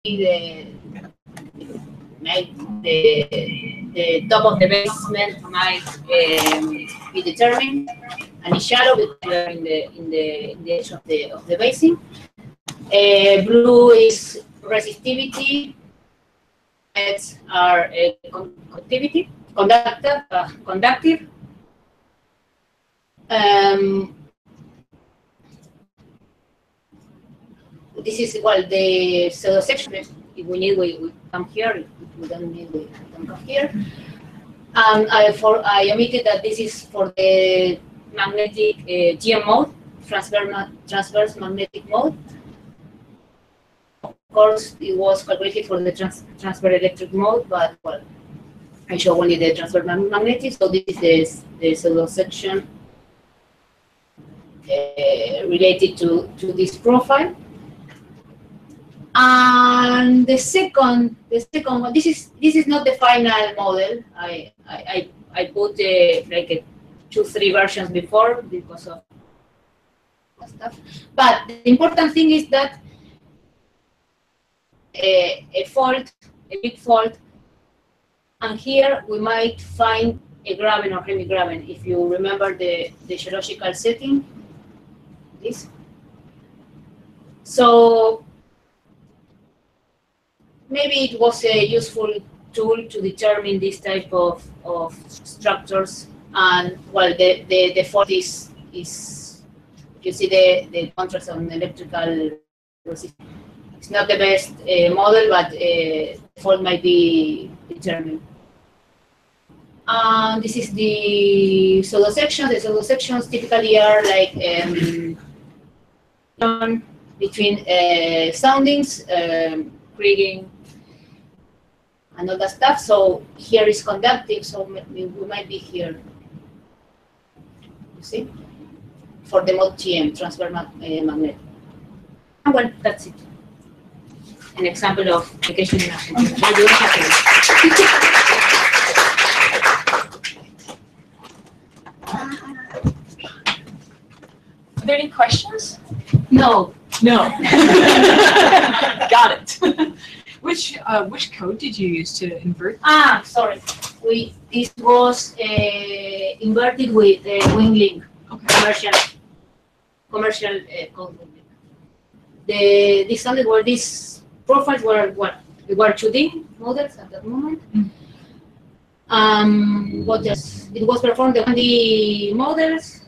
the top of the basement might be determined, and it's shallow because we are in the edge of the basin. Blue is resistivity. Reds are conductive. This is the pseudo section. If we need, we come here. If we don't need, we don't come here. I omitted that this is for the magnetic GM mode, transverse magnetic mode. Of course, it was calculated for the transverse electric mode, but well, I show only the transverse magnetic. So this is the pseudo section related to this profile. And the second one. This is not the final model. I put like 2-3 versions before because of stuff. But the important thing is that a big fault, and here we might find a graben or hemigraben. If you remember the geological setting, this. So maybe it was a useful tool to determine this type of structures. And well, the fault is you see the contrast on electrical resistance. It's not the best model, but the fault might be determined. This is the pseudo sections. The pseudo sections typically are like between soundings, kriging, and all that stuff. So here is conductive, so we might be here. You see? For the mode GM, transverse magnet. And well, that's it. An example of application in Argentina. Are there any questions? No. No. Got it. Which code did you use to invert? Sorry. This was inverted with WinLink. Okay. Commercial code. These profiles were what? They were 2D models at that moment. What else? It was performed the 1D models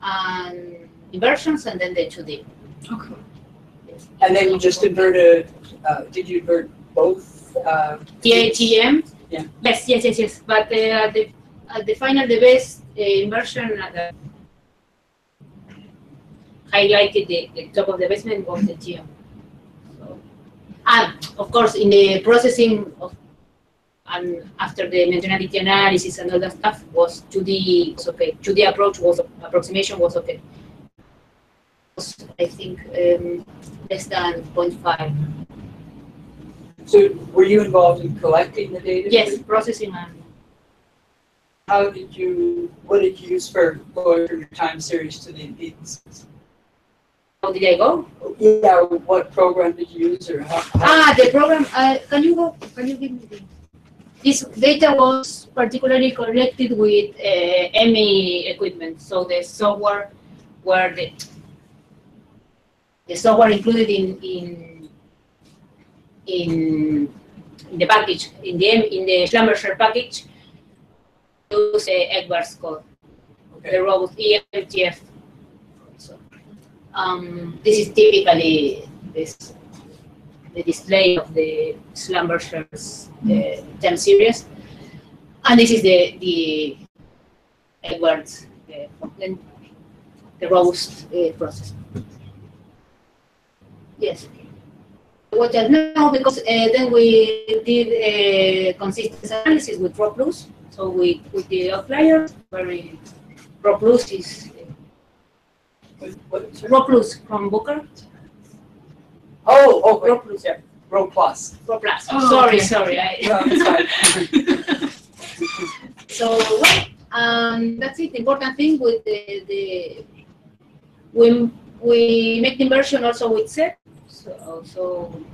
and inversions, and then the 2D. Okay. Yes. And then you just inverted. Did you invert both? TAGM? Yeah. Yes. But at the final, the best inversion highlighted the top of the basement was the GM. So, and of course, in the processing and after the dimensionality analysis and all that stuff was 2D was okay. 2D approximation was okay. I think less than 0.5. So were you involved in collecting the data? Yes, processing and. What did you use for going from your time series to the impedances? How did I go? Yeah, what program did you use or how? The program, can you give me this data was particularly collected with ME equipment, so the software were the software included in the package, in the Schlumberger package, use Edwards code, okay. The robust EMTF. So, this is typically the display of the Schlumberger's 10 series, and this is the Edwards, the robust process. Yes. What else? No, because then we did a consistency analysis with Ralo. So we put the outliers. Ralo is Ralo from Booker. Oh, Ralo. yeah. Rho plus. Rho plus. Oh, sorry. No, it's fine. So that's it. The important thing with we make the inversion also with set.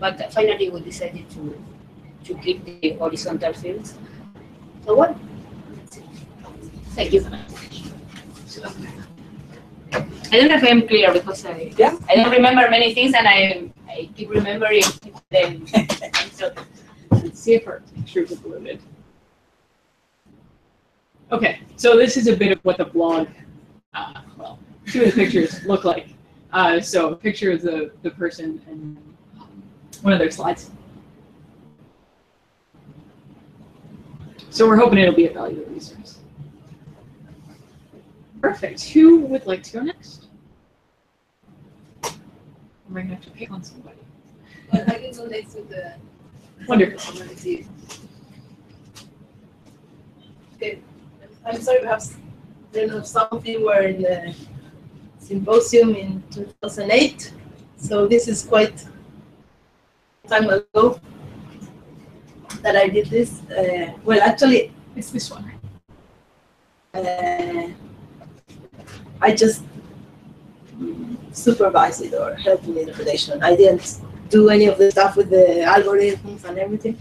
But finally we decided to keep the horizontal fields. So what? Thank you. I don't know if I'm clear because I don't remember many things and I keep remembering them. So, Let's see if our pictures uploaded. Okay, so this is a bit of what the blog, well, two of the pictures look like. So a picture of the person and one of their slides. So we're hoping it'll be a valuable resource. Perfect. Who would like to go next? We're going to have to pick on somebody. Well, I can go next with the Wonderful. Okay. I'm sorry, perhaps some of you were in the symposium in 2008, so this is quite a time ago that I did this. Well, actually, It's this one. I just supervised it or helped in the interpretation. I didn't do any of the stuff with the algorithms and everything,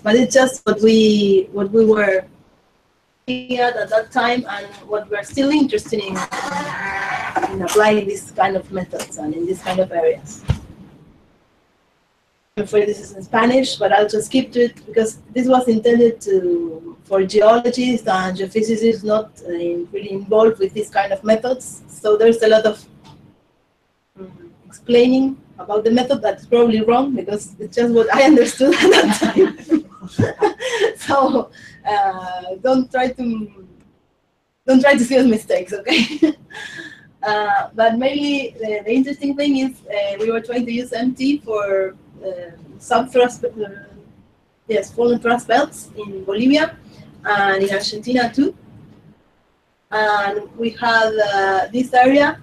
but it's just what we were at that time and what we're still interested in applying this kind of methods and in this kind of areas. I'm afraid this is in Spanish, but I'll just keep to it because this was intended for geologists and geophysicists not really involved with this kind of methods. So there's a lot of explaining about the method that's probably wrong because it's just what I understood at that time. So don't try to see those mistakes, okay? But mainly the interesting thing is we were trying to use MT for sub-thrust, fallen thrust belts in Bolivia and in Argentina too. And we had this area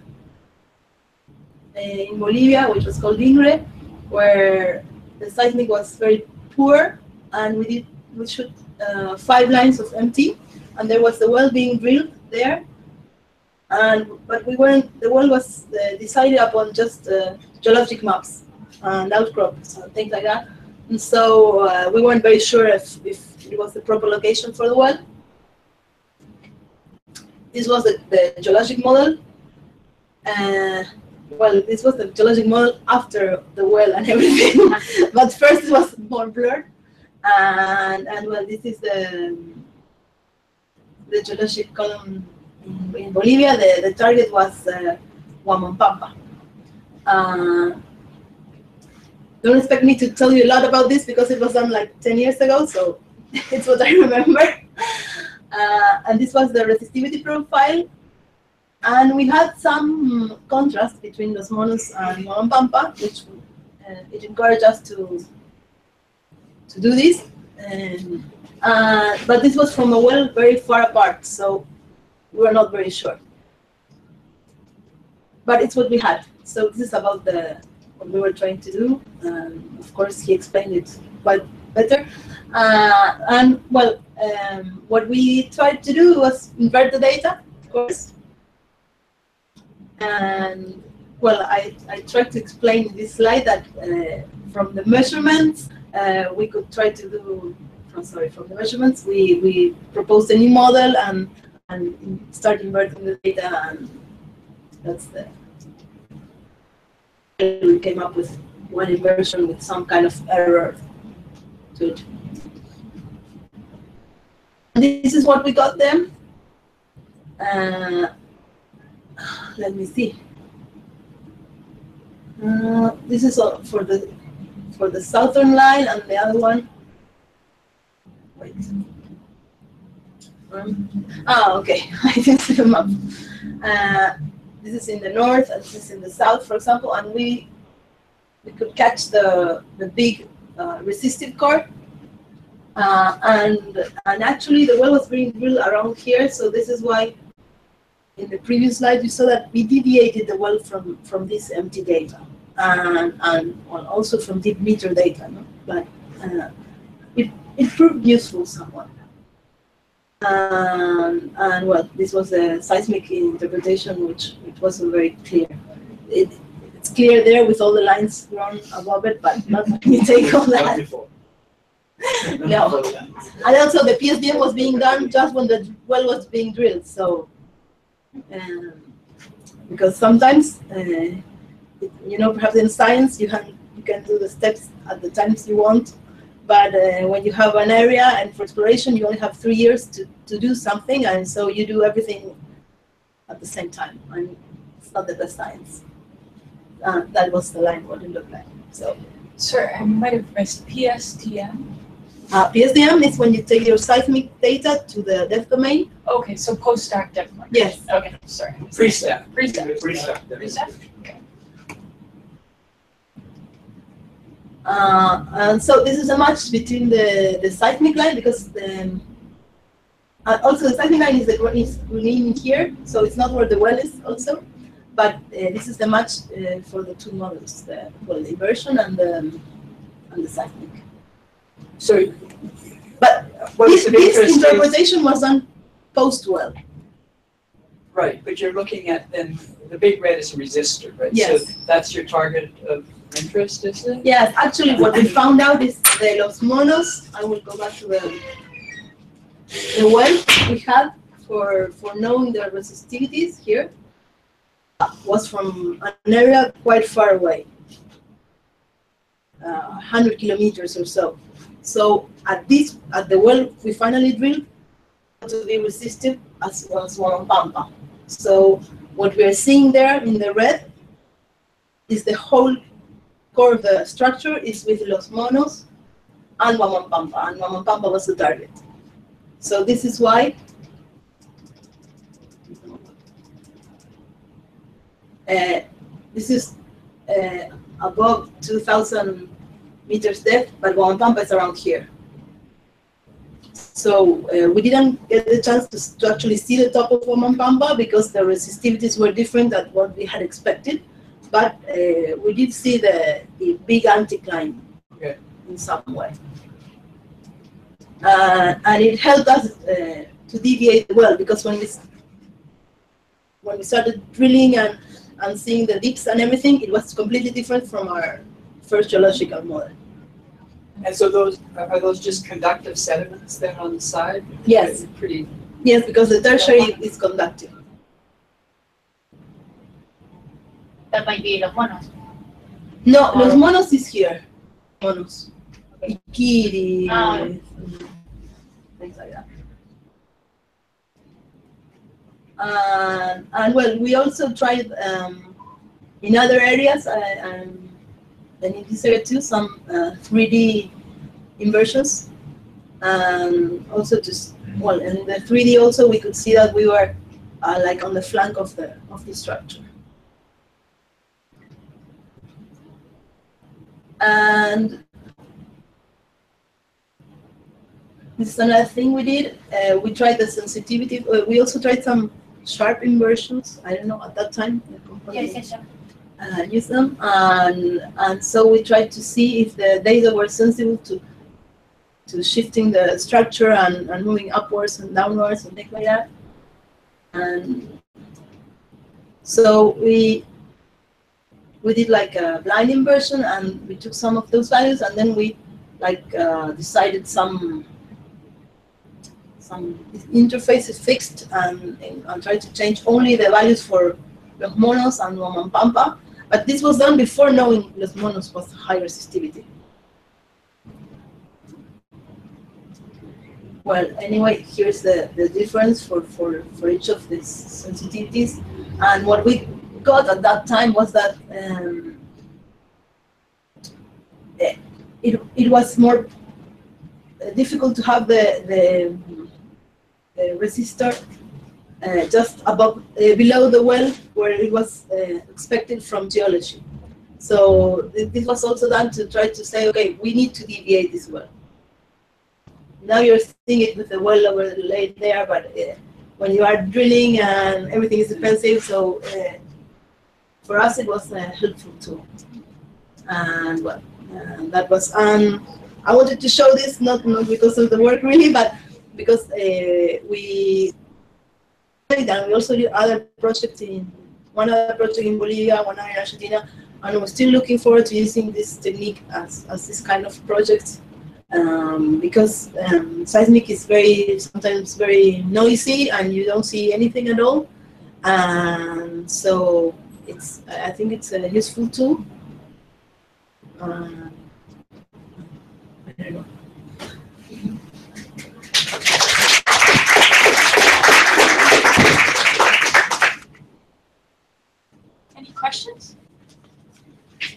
in Bolivia, which was called INRE, where the seismic was very poor, and we shot 5 lines of MT, and there was the well being drilled there. But the well was decided upon just geologic maps and outcrops and things like that. And so we weren't very sure if it was the proper location for the well. This was the geologic model. Well, this was the geologic model after the well and everything. But first it was more blurred. And well, this is the geologic column in Bolivia. The target was Huamonpampa. Don't expect me to tell you a lot about this because it was done like 10 years ago, so it's what I remember. And this was the resistivity profile. And we had some contrast between Los Monos and Huamonpampa, which it encouraged us to do this. But this was from a well very far apart, so we were not very sure. But it's what we had. So this is about what we were trying to do. Of course, he explained it quite better. And well, what we tried to do was invert the data, of course. And well, I tried to explain in this slide that from the measurements, we could try to do. From the measurements, we proposed a new model and start inverting the data, and that's we came up with one inversion with some kind of error to it. And this is what we got them. Let me see. This is for the southern line, and the other one. Wait. Okay. I didn't see the map. This is in the north, and this is in the south, for example, and we could catch the big resistive core. And actually, the well was being drilled around here, so this is why. In the previous slide, you saw that we deviated the well from this MT data and also from deep meter data, no? But it proved useful somewhat. And well, this was a seismic interpretation, which wasn't very clear. It's clear there with all the lines drawn above it, but not when you take all Not that. before. No. And also the PSDM was being done just when the well was being drilled. So, because sometimes, you know, perhaps in science you can do the steps at the times you want, but when you have an area and for exploration you only have 3 years to do something, and so you do everything at the same time, and it's not the best science. That was the line, what it looked like. So, Sorry, I might have missed PSTM. PSDM is when you take your seismic data to the depth domain. Okay, so post-stack depth migration. Yes. Okay, sorry. Pre-stack. Pre-stack. Pre-stack. Pre-stack? Okay. And so this is a match between the seismic line, because also the seismic line is green here, so it's not where the well is also, but this is the match for the two models, the inversion and the seismic. So, But what's of this interest is, interpretation was done post-well. right, but you're looking at then, the big red is a resistor, right? Yes. So that's your target of interest, isn't it? Yes, actually what we found out is the Los Monos, I will go back to the well we had for knowing the resistivities here, was from an area quite far away, 100 kilometers or so. So at the well we finally drilled, to be resistive as was Huamapampa. So what we are seeing there in the red is the whole core of the structure is with Los Monos and Huamapampa, and Huamapampa was the target. So this is why this is above 2,000 meters depth, but Huamapampa is around here. So we didn't get the chance to actually see the top of Huamapampa because the resistivities were different than what we had expected, but we did see the big anticline in some way. And it helped us to deviate well, because when we started drilling and seeing the dips and everything, it was completely different from our first geological model. And so are those just conductive sediments then on the side? Yes. Pretty. Yes, because the tertiary is conductive. That might be Los Monos. No, Los Monos is here. Monos. Ikiri, things like that. And well, we also tried in other areas, and in this area too, some 3D inversions, and also well, in the 3D also we could see that we were like on the flank of the structure. And this is another thing we did. We tried the sensitivity. We also tried some sharp inversions. I don't know at that time. Yes. Use them, and so we tried to see if the data were sensitive to shifting the structure and moving upwards and downwards and things like that. And so we did like a blind inversion, and we took some of those values, and then we decided some interfaces fixed and tried to change only the values for Los Monos and Huamapampa. But this was done before knowing Los Monos was high resistivity. Well, anyway, here's the difference for each of these sensitivities. And what we got at that time was that it was more difficult to have the resistor just above, below the well, where it was expected from geology. So this was also done to try to say, okay, we need to deviate this well. Now you're seeing it with the well overlaid there, but when you are drilling and everything is defensive, so for us it was a helpful tool. And well, that was, I wanted to show this not because of the work really, but because we also did other projects one other project in Bolivia, one other in Argentina, and we're still looking forward to using this technique as this kind of project, because seismic is sometimes very noisy and you don't see anything at all, and so I think it's a useful tool. I don't know. Any questions?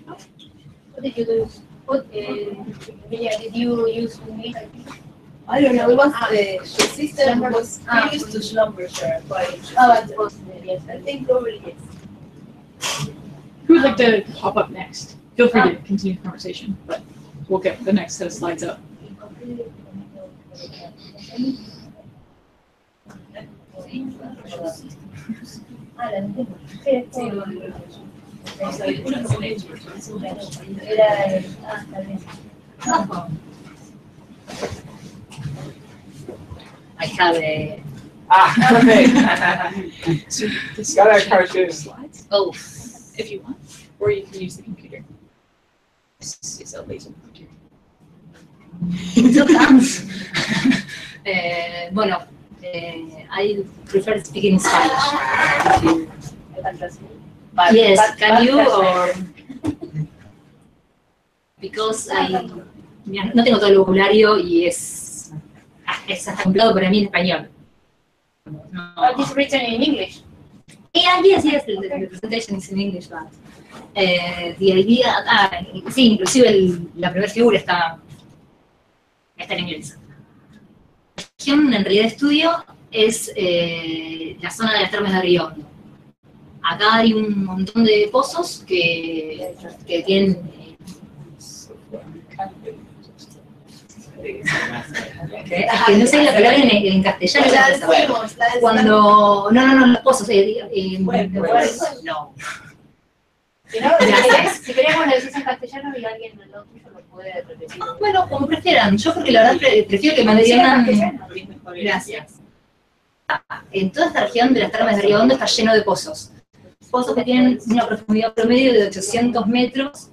What did you do? Did you use me? I don't know. It was the system was previous to Schlumberger. Yes. I think probably yes. Who would like to hop up next? Feel free to continue the conversation, but we'll get the next set of slides up. I have a. Perfect. So this Got our is cartoon. slides, Oh, if you want, or you can use the computer. This is a laser computer. so thanks. Bueno, I prefer speaking Spanish. Yes, can you or because mira, no tengo todo el vocabulario y es hasta complicado para mí en español. No. But it's written in English. Yeah, yes, the presentation is in English, but the idea, sí, inclusive la primera figura está en inglés. La región en realidad de estudio es la zona de las termas de Río Hondo. Acá hay un montón de pozos que tienen... que no sé la palabra en castellano. La describimos, Cuando... No, los pozos. No. Gracias. Si queríamos lo decís en castellano y alguien de lo tuyo lo puede repetir. Bueno, como prefieran. Yo porque la verdad prefiero que me digan... Gracias. En toda esta región de las termas de Río Hondo está lleno de pozos. Pozos que tienen una profundidad promedio de 800 metros.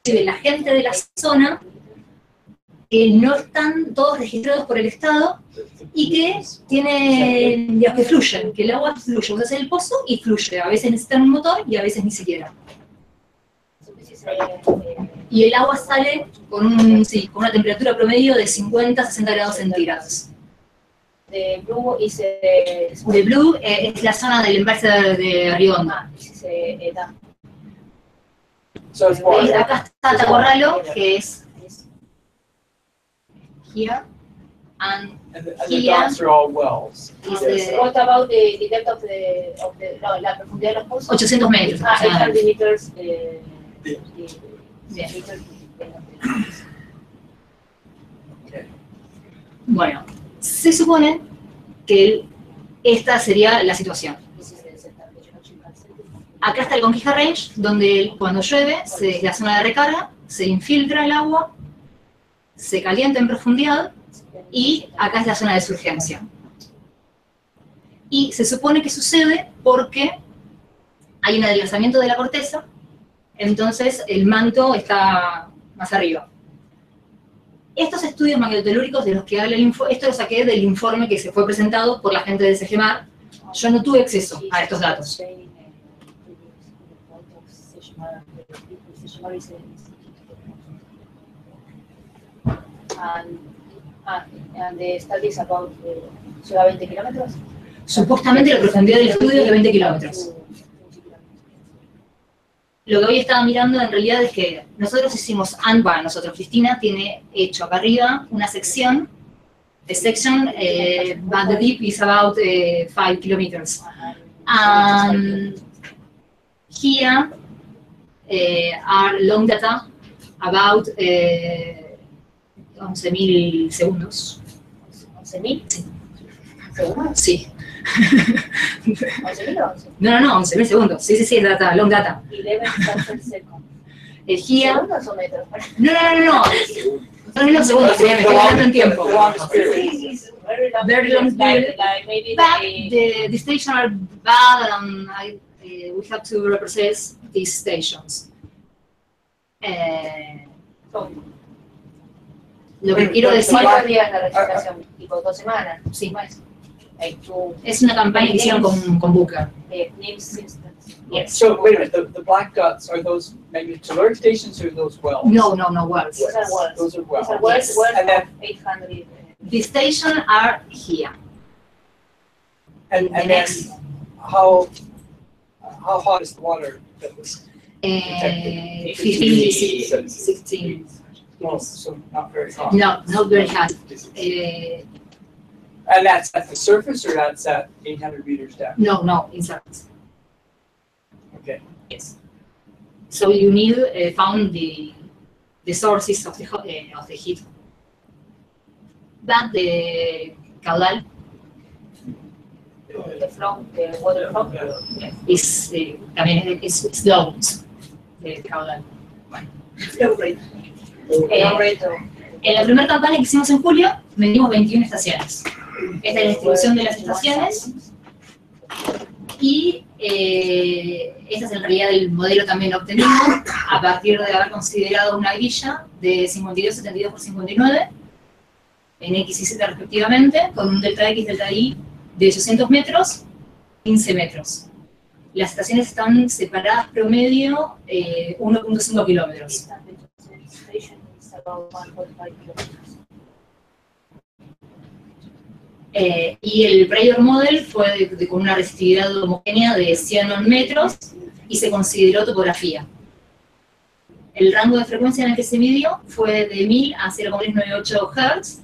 La gente de la zona no están todos registrados por el Estado y que tienen, digamos, que fluyen, que el agua fluye. Vos haces el pozo y fluye. A veces necesitan un motor y a veces ni siquiera. Y el agua sale con una temperatura promedio de 50-60 grados centígrados. The blue is De Blue es la zona del embalse de Río Hondo. So it's water. Acá está Ralo, que es here, and And the dots are all wells. is the What about the depth of no, la profundidad de los pozos? 800 metros. 800 meters. Bien. Bueno, se supone que esta sería la situación. Acá está el Conquija Range, donde cuando llueve, es la zona de recarga, se infiltra el agua, se calienta en profundidad, y acá es la zona de surgencia. Y se supone que sucede porque hay un adelgazamiento de la corteza, entonces el manto está más arriba. Estos estudios magnetotelúricos de los que habla esto lo saqué del informe que se fue presentado por la gente de CGMAR. Yo no tuve acceso a estos datos. And the studies about solo 20 kilómetros. Supuestamente la profundidad del estudio es de 20 kilómetros. Lo que hoy estaba mirando en realidad es que nosotros hicimos, Cristina tiene hecho acá arriba una sección, the section, but the deep is about 5 kilometers. And here are long data about 11.000 segundos. 11.000 ¿Segundos? Sí. 11.000 o 11? No, 11.000 segundos. Sí, es data, long data. 11,000 seconds. Here... ¿Segundos o metros? No. Son los segundos, me estoy hablando en tiempo. Very long period. Like maybe But the station are bad and we have to reprocess these stations. Lo que quiero decir, ¿Cuántos días la registración? Tipo 2 semanas. sí, To es una campaña que hicieron con Booker. name systems. Yes. So wait a minute, the black dots, are those magnetoleric stations or are those wells? No, wells. Those are wells. Those are wells. Those are wells, Yes. wells And then- of 800. The stations are here. And The then next, how hot is the water that was, 15, 16. oh, so not very hot? No, not very hot. And that's at the surface or that's at 800 meters down? No, inside. Okay. Yes. So you need found the sources of the heat. But the caudal The flow, the water flow. is también es low. The caudal. Flow rate. En la primera campaña que hicimos en julio, medimos 21 estaciones. Esta es la distribución de las estaciones. Y este es en realidad el modelo también obtenido a partir de haber considerado una grilla de 52, 72 por 59 en X y Z respectivamente, con un delta X, delta Y de 800 metros, 15 metros. Las estaciones están separadas promedio 1.5 kilómetros. Y el prior model fue con una resistividad homogénea de 100 metros y se consideró topografía. El rango de frecuencia en el que se midió fue de 1000 a 0,398 Hz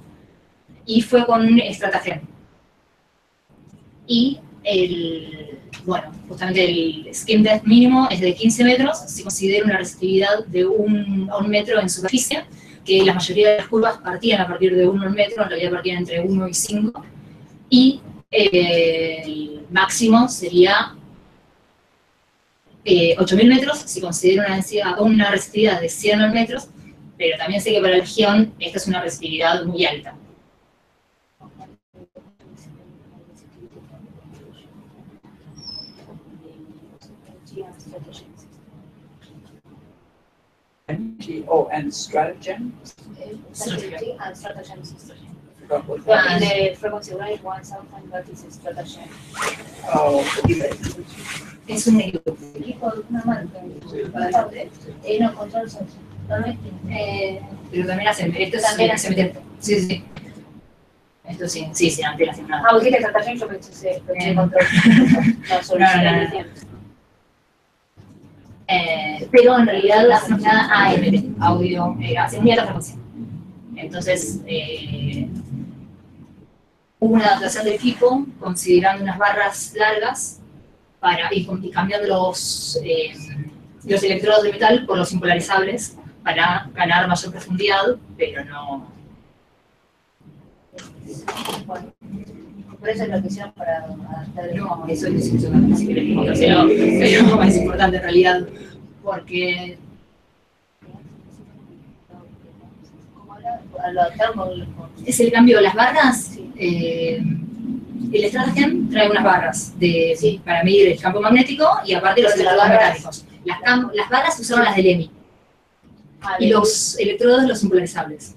y fue con estratagem. Y justamente el skin depth mínimo es de 15 metros, se considera una resistividad de 1 metro en superficie, que la mayoría de las curvas partían a partir de 1 metro, en realidad partían entre 1 y 5, y el máximo sería 8.000 metros, si considera una resistividad de 100 metros, pero también sé que para la región esta es una resistividad muy alta. And stratagem? Strategy and stratagem system. Forgot what that is. The frequency rate 1000, that is stratagem. Oh, okay. Es un equipo. Equipo normal, para parte, no control source. Pero también hacen, esto También se mete. Sí. Esto sí, antes hacen nada. Ah, dijiste stratagem, yo pensé control. No, solución. Pero en realidad hacemos nada AMD, audio, hacemos muy alta frecuencia. Entonces, hubo una adaptación del equipo considerando unas barras largas y cambiando los electrodos de metal por los impolarizables para ganar mayor profundidad, pero no. Bueno, por eso es lo que hicieron para adaptar el No, eso es una si querés contárselo, pero es importante en realidad, porque lo adaptaron es el cambio de las barras. El stratagem trae unas barras para medir el campo magnético y aparte los electrodos mecánicos. Las barras usaron las del EMI y los electrodos los impolarizables.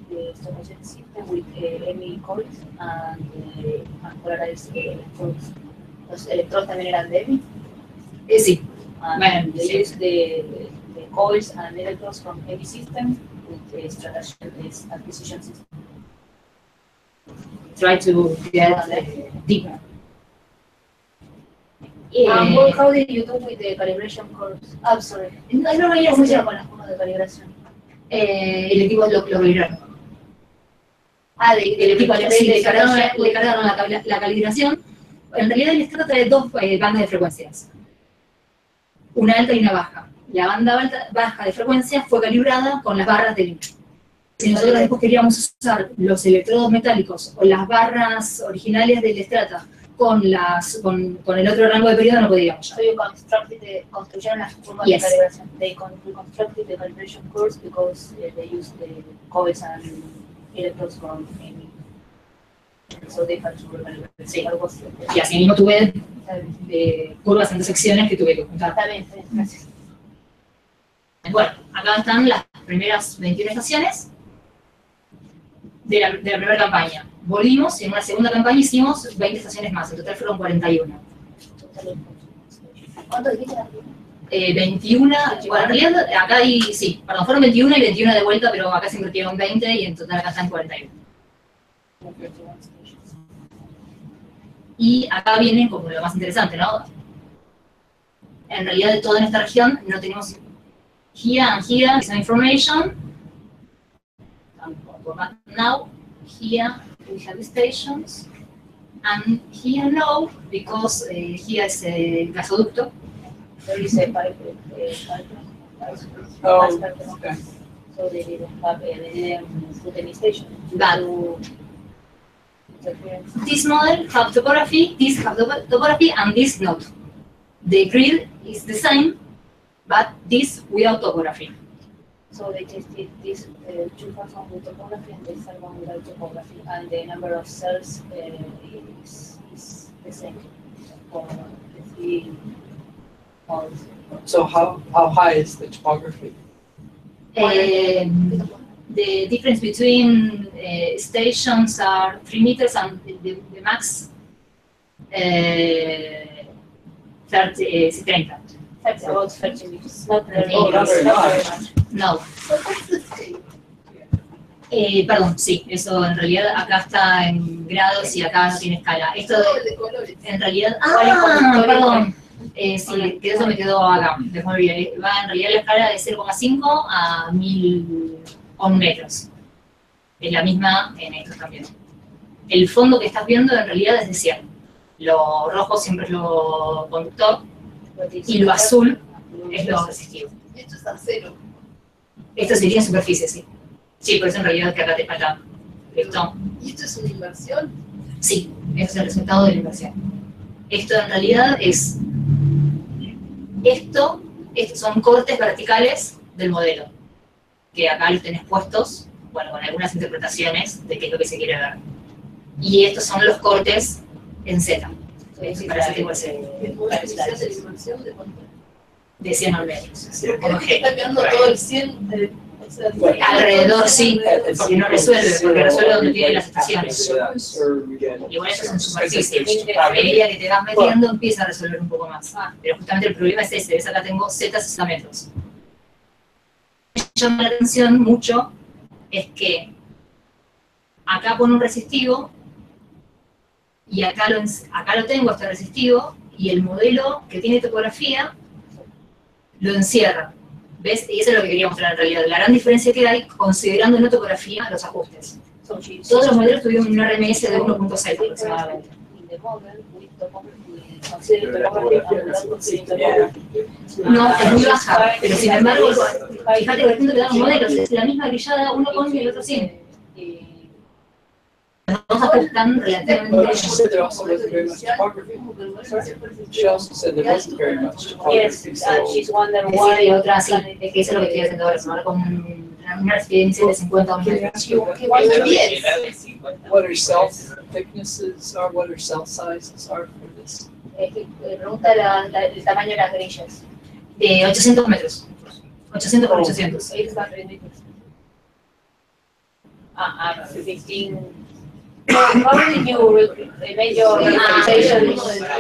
The stratagem system with EMI coils and polarized electrodes. Los electrodos también eran de EMI. Sí. And they use the coils and electrodes from EMI system with the stratagem acquisition system. Try to get deeper. How did you do with the calibration curves? I'm sorry. No lo ¿Cómo veías hicieron con las curvas de calibración? el equipo lo calibraron. El equipo Le cargaron la calibración. En realidad el estrato trae dos bandas de frecuencias, una alta y una baja. La banda baja de frecuencia fue calibrada con las barras del INC. Si nosotros después queríamos usar los electrodos metálicos o las barras originales del estrata con el otro rango de periodo, no podíamos. So you construyeron las curvas Yes. de calibración. They reconstructed the calibration curves because they use the coils and electrodes from EMI. So they had to recalibrate. Sí. Algo así. Y así mismo tuve bien. curvas entre secciones que tuve que juntar. Está bien, gracias. Bueno, acá están las primeras 21 estaciones de la primera campaña. Volvimos y en una segunda campaña hicimos 20 estaciones más, en total fueron 41. ¿Cuánto dijiste? 21, bueno, en realidad acá hay, sí, perdón, fueron 21 y 21 de vuelta, pero acá se invirtieron 20 y en total acá están 41. Y acá viene como lo más interesante, ¿no? En realidad de toda esta región no tenemos here and here is information. Now, here we have stations. And here no, because here is a gasoducto. There is a pipe. Oh, okay. So they didn't have they didn't put any station. But this model have topography, this have topography, and this not. The grid is the same, but this without topography. So they tested this two one with topography and this other one without topography, and the number of cells is the same for the three models. So how high is the topography? The difference between stations are 3 meters and the max 30. That's about 30 meters. Not very, Oh, not very much. much. No. Perdón, sí, eso en realidad acá está en grados y acá no tiene escala. Esto en realidad. Perdón. Sí, que eso me quedó acá. Va en realidad la escala de 0,5 a 1000 metros. Es la misma en estos también. El fondo que estás viendo en realidad es de 100. Lo rojo siempre es lo conductor y lo azul es lo resistivo. Esto es a cero. Esto sería en superficie, sí. Sí, por eso en realidad que acá te falta. ¿Listo? ¿Y esto es una inversión? Sí, ese es el resultado de la inversión. Esto en realidad es... Estos son cortes verticales del modelo, que acá los tenés puestos, bueno, con algunas interpretaciones de qué es lo que se quiere ver. Y estos son los cortes en Z. Para eso tengo ese... ¿De inversión de cuánto? De 100 metros. Porque está quedando todo el 100 de... O sea, Alrededor sí, porque no resuelve, porque resuelve donde tiene las estaciones. Igual eso es en superficie. A medida que te vas metiendo empieza a resolver un poco más. Pero justamente el problema es ese, ves acá tengo Z 60 metros. Lo que llama la atención mucho es que acá pone un resistivo y acá lo tengo este resistivo y el modelo que tiene topografía lo encierra. ¿Ves? Y eso es lo que quería mostrar en realidad. La gran diferencia que hay considerando en topografía los ajustes. Todos los modelos tuvieron un RMS de 1.6 aproximadamente. No, es muy baja, pero sin embargo, fíjate que que dan los modelos, es la misma grillada, uno con y el otro sin. Los dos ajustan relativamente. She said there also wasn't very much topography. She also said there wasn't very much Yes, topography. she's wondering Es why. decir, y otra sí, es que eso es lo que estoy haciendo ahora, sumar con una resistencia de 50 metros. What are cell thicknesses are? What are cell sizes are for this? Pregunta el tamaño de las grillas. De 800 metros. 800 por 800. 800 meters. 15. How did you make your organization?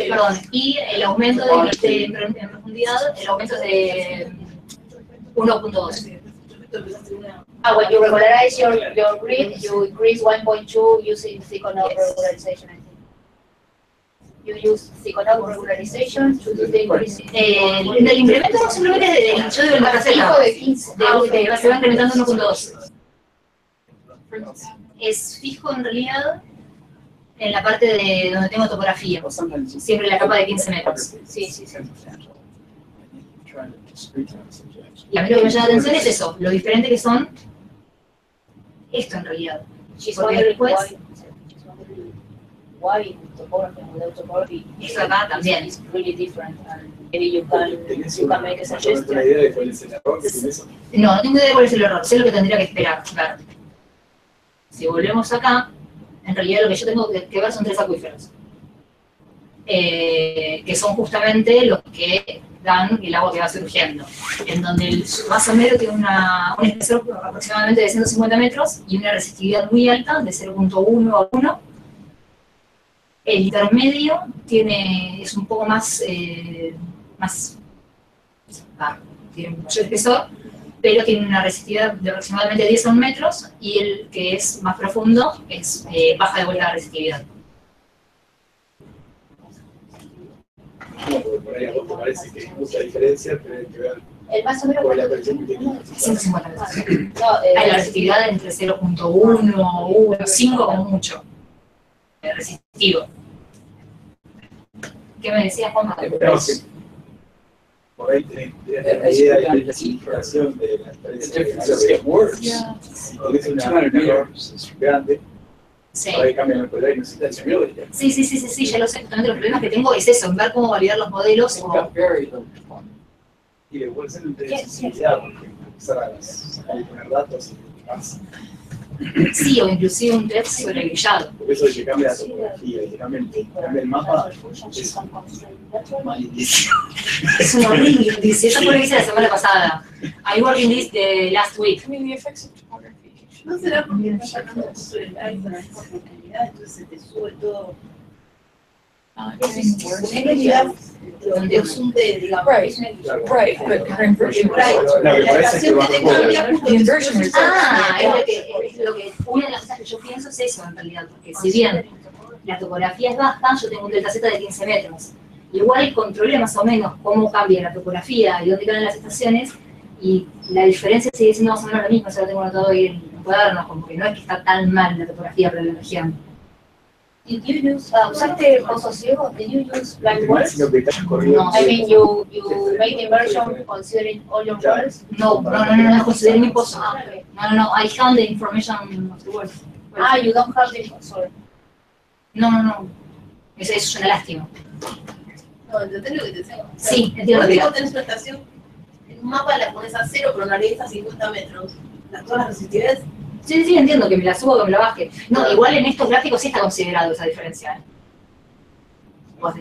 Perdón, y el aumento en profundidad, el aumento es de 1.2. When you regularize your grid, you increase 1.2 using Seconov regularization, I think. You use Seconov regularization to do the increase. El incremento simplemente es yo de la caseta. Se va incrementando 1.2. Es fijo en realidad en la parte de donde tengo topografía. Siempre la capa de 15 metros. Sí, sí, sí. Y a mí lo que me llama la atención es eso, lo diferente que son esto en realidad. Porque después, Why topography and without topography esto acá también. is really different, and maybe you can make a suggestion. No tengo idea de cuál es el error, sé lo que tendría que esperar. Ver. Si volvemos acá, en realidad lo que yo tengo que ver son 3 acuíferos. que son justamente los que dan el agua que va surgiendo, en donde el submasomero tiene un espesor aproximadamente de 150 metros y una resistividad muy alta de 0.1 a 1. El intermedio es un poco más, tiene mucho espesor, pero tiene una resistividad de aproximadamente 10 a 1 metros, y el que es más profundo baja de vuelta la resistividad. Por ahí a vos te parece que hay mucha diferencia, tenés que ver El más o menos. con la presión que tiene. 150 metros. No, Hay la resistividad entre 0.1, 1,5 como mucho. Resistivo. ¿Qué me decías, Juanma? Por ahí tenés la idea de la significación de la experiencia de words. Si tenés una error grande, Sí. por ahí cambian el poder y no se te hace. Sí, ya lo sé. Justamente los problemas que tengo es eso, en ver cómo validar los modelos. Y después en sensibilidad, porque empezar a poner datos y más. Sí, o inclusive un test sobre el grillado. Por eso que cambia la topografía y cambia el mapa, es malísimo. Es un horrible. Dice, eso fue lo que hice la semana pasada. I worked in this the last week. ¿No será porque estás sacando sobre el iPhone con profundidad, entonces se te sube todo? En realidad, lo zoom de, digamos, Right, but her inversion La results. que parece que va a joder. The inversion results. Es lo que una de las cosas que yo pienso es eso en realidad, porque si bien la topografía es baja, yo tengo un delta Z de 15 metros. Igual controlé más o menos cómo cambia la topografía y dónde caen las estaciones, y la diferencia sigue siendo más o menos la misma. Eso lo tengo anotado ahí en cuadernos, como que no es que está tan mal la topografía para la región. Did you use, ¿usaste pozos ciegos? Did you use blind wells? Sino que estás corriendo. No, I mean, you made the inversion considering all your wells? No consideré mi pozo. Okay. No, I found the information afterwards. You don't have the, sorry. No. Eso es una lástima. No, ¿entendés lo que te digo? Sí, entiendo lo que Vos digo. tenés una estación, en un mapa la pones a 0, pero en realidad está a 50 metros. Todas las resistividades. Sí, entiendo que me la subo, que me la baje. No, igual en estos gráficos sí está considerado esa diferencia. Los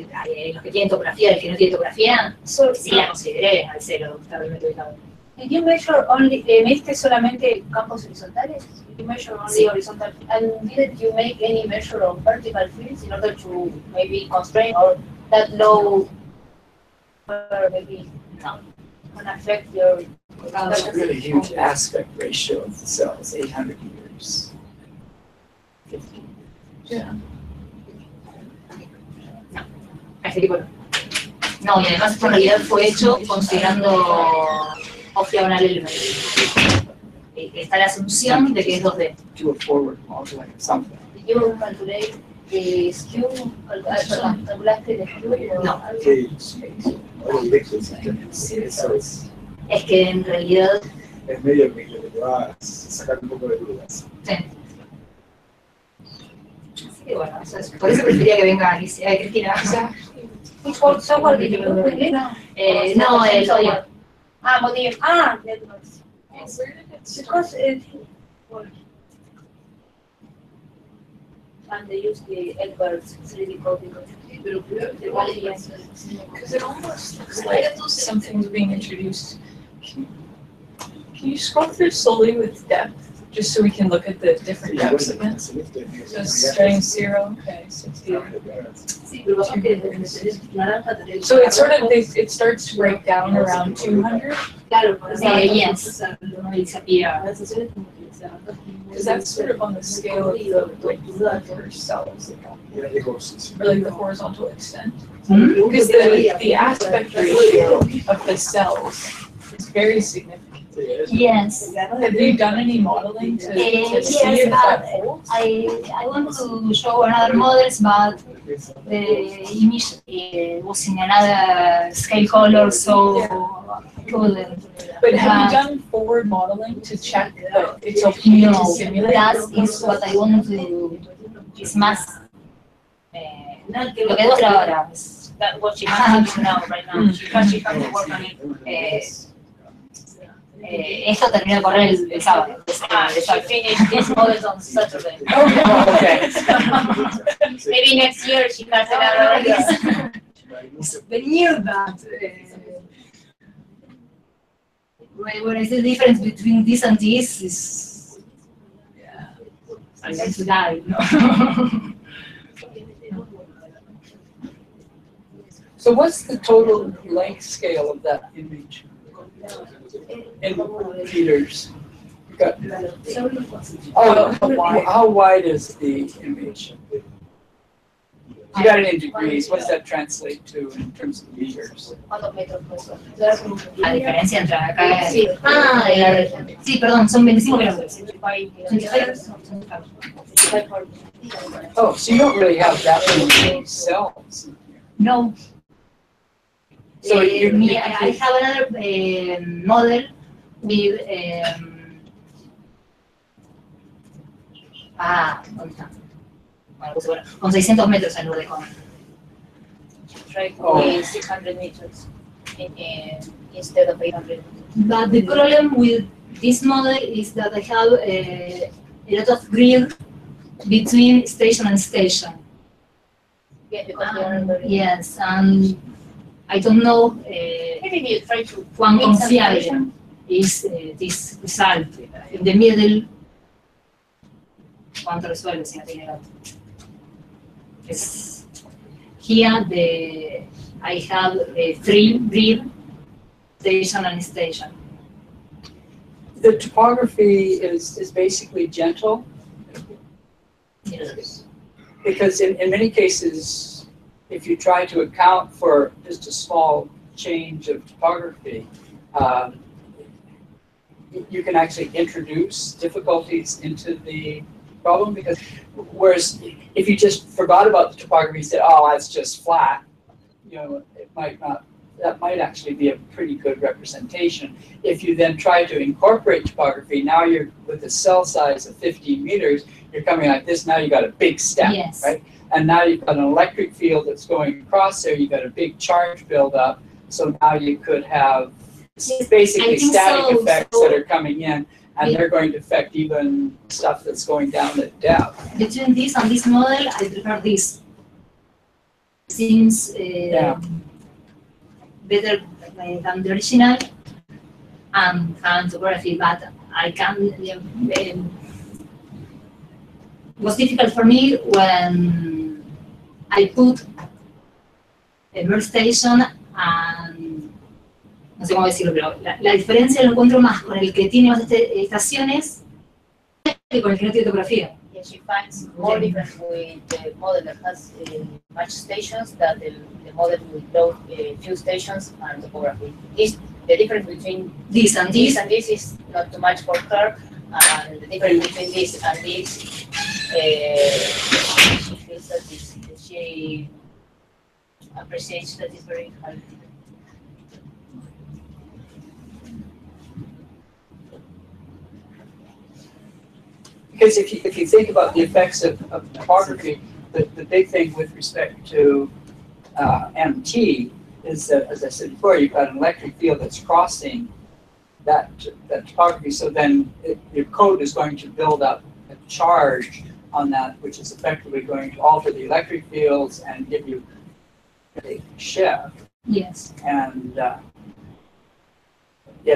que tienen topografía, el que no tiene topografía, sí la consideré al 0, está realmente ubicado. Did you measure only, ¿mediste solamente campos horizontales? Did you measure only Sí. horizontal? And didn't you make any measure of vertical fields in order to maybe constrain or that low, maybe can affect your That's a really huge aspect ratio of the cells, 800 meters. 50. Este tipo no, y además esto en realidad fue hecho considerando off diagonal element. Está la asunción de que es 2D. Do a forward modeling or something. Did you calculate the skew? ¿Calculaste el skew? No. Sí, modo directo, eso Es que en realidad, es medio que lo que te va a sacar un poco de dudas. sí. Así que bueno, por eso prefería que venga Alicia, Cristina. Which software did you use? No, el sodio. Modif. Networks. Because and they use the Edwards 3D coding. Pero creo que igual es Because it almost looks like something's being introduced. Can you scroll through slowly with depth, just so we can look at the different depths again? So starting 0, okay, 60. Sí, pero vas a que desde naranja tenés. So it sort of, it starts to break down around 200, Claro, Yes. Disappear. las estaciones como que se because that's sort of on the scale of the like larger cells, or like the horizontal extent. Because the aspect ratio of the cells is very significant. Yes. Have you done any modeling to see Yes, if that holds? I want to show another models, but the image was in another scale color, so couldn't. But have you done forward modeling to check that it's okay to No, simulate? that is what I want to do. Es más, lo que vos ahora. That what she has to do now, right now. She has to work on it. esto terminó de correr el sábado. She finished these models on Saturday. Okay. Maybe next year she has another one. The near that. When I say the difference between this and this is, I'm going to die, no? So what's the total length scale of that image? In meters. You got, how wide is the image? You got it in degrees. What does that translate to in terms of meters? La diferencia entre acá y sí, perdón, son 25 kilómetros. Oh, so you don't really have that many cells. No. So I have another model with ¿dónde está? Bueno, con 600 metros en lugar de con. Try with 600 meters instead of 800. But the problem with this model is that I have a lot of grid between station and station. Yeah, because they are very Yes, and I don't know maybe you try to cuán make some confiable solution. is this result. In the middle, cuánto resuelve si no tiene datos. Here I have three grid, station and station. The topography is basically gentle. Yes. Because in many cases, if you try to account for just a small change of topography, you can actually introduce difficulties into the problem. Because whereas if you just forgot about the topography and said, oh, that's just flat, you know, it might not. That might actually be a pretty good representation. If you then try to incorporate topography, now you're with a cell size of 15 meters, you're coming like this, now you've got a big step, Yes. right? And now you've got an electric field that's going across there, you've got a big charge buildup, so now you could have basically static effects that are coming in, and they're going to affect even stuff that's going down at depth. Between this and this model, I prefer this. Seems better than the original and topography, but I can. It was difficult for me when I put a bird station and no sé cómo decirlo, pero la diferencia lo encuentro más con el que tiene más estaciones que con el que no tiene topografía. Yeah, she finds more difference with the model that has much stations than the model with low few stations and topography. The difference between This and this this. and this is not too much for her, and the difference between this and this, she feels that she appreciates that it's very hard. Because if you think about the effects of topography, the big thing with respect to MT is that, as I said before, you've got an electric field that's crossing that topography. So then your code is going to build up a charge on that, which is effectively going to alter the electric fields and give you a shift. Yes. And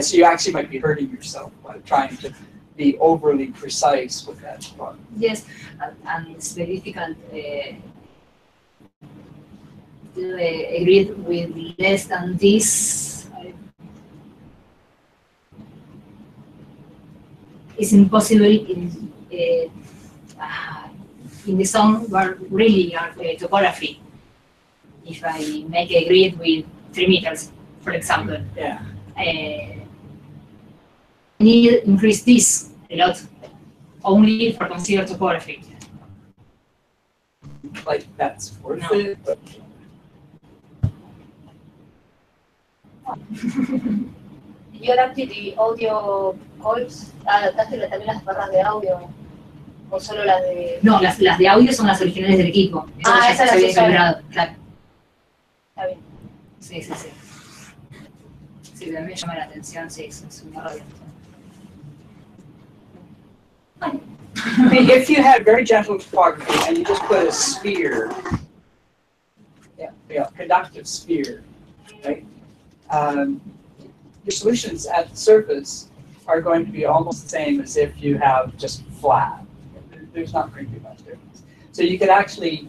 so you actually might be hurting yourself by trying to be overly precise with that part. Yes, and it's very difficult to agree with less than this. It's impossible in the zone where really are topography. If I make a grid with 3 meters, for example, Yeah. I need to increase this a lot, only for consider topography. Like that's worth No. it. But You adapted the audio calls, adaptaste también las barras de audio, o solo las de. No, las de audio son las originales del equipo. Esas ya las se habían usaron. calibrado, claro. Está bien. Sí. Sí, a mí me llama la atención, sí, es un error. If you had very gentle topography and you just put a sphere, conductive sphere, right? Your solutions at the surface are going to be almost the same as if you have just flat. There's not going to be much difference. So you could actually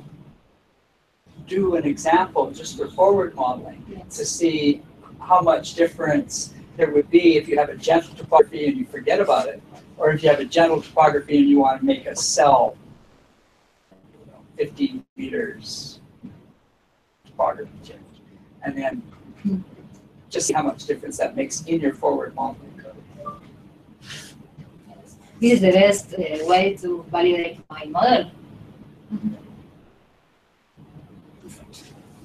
do an example just for forward modeling to see how much difference there would be if you have a gentle topography and you forget about it, or if you have a gentle topography and you want to make a cell 15 meters topography change. And then just see how much difference that makes in your forward modeling code. This is the best way to validate my model.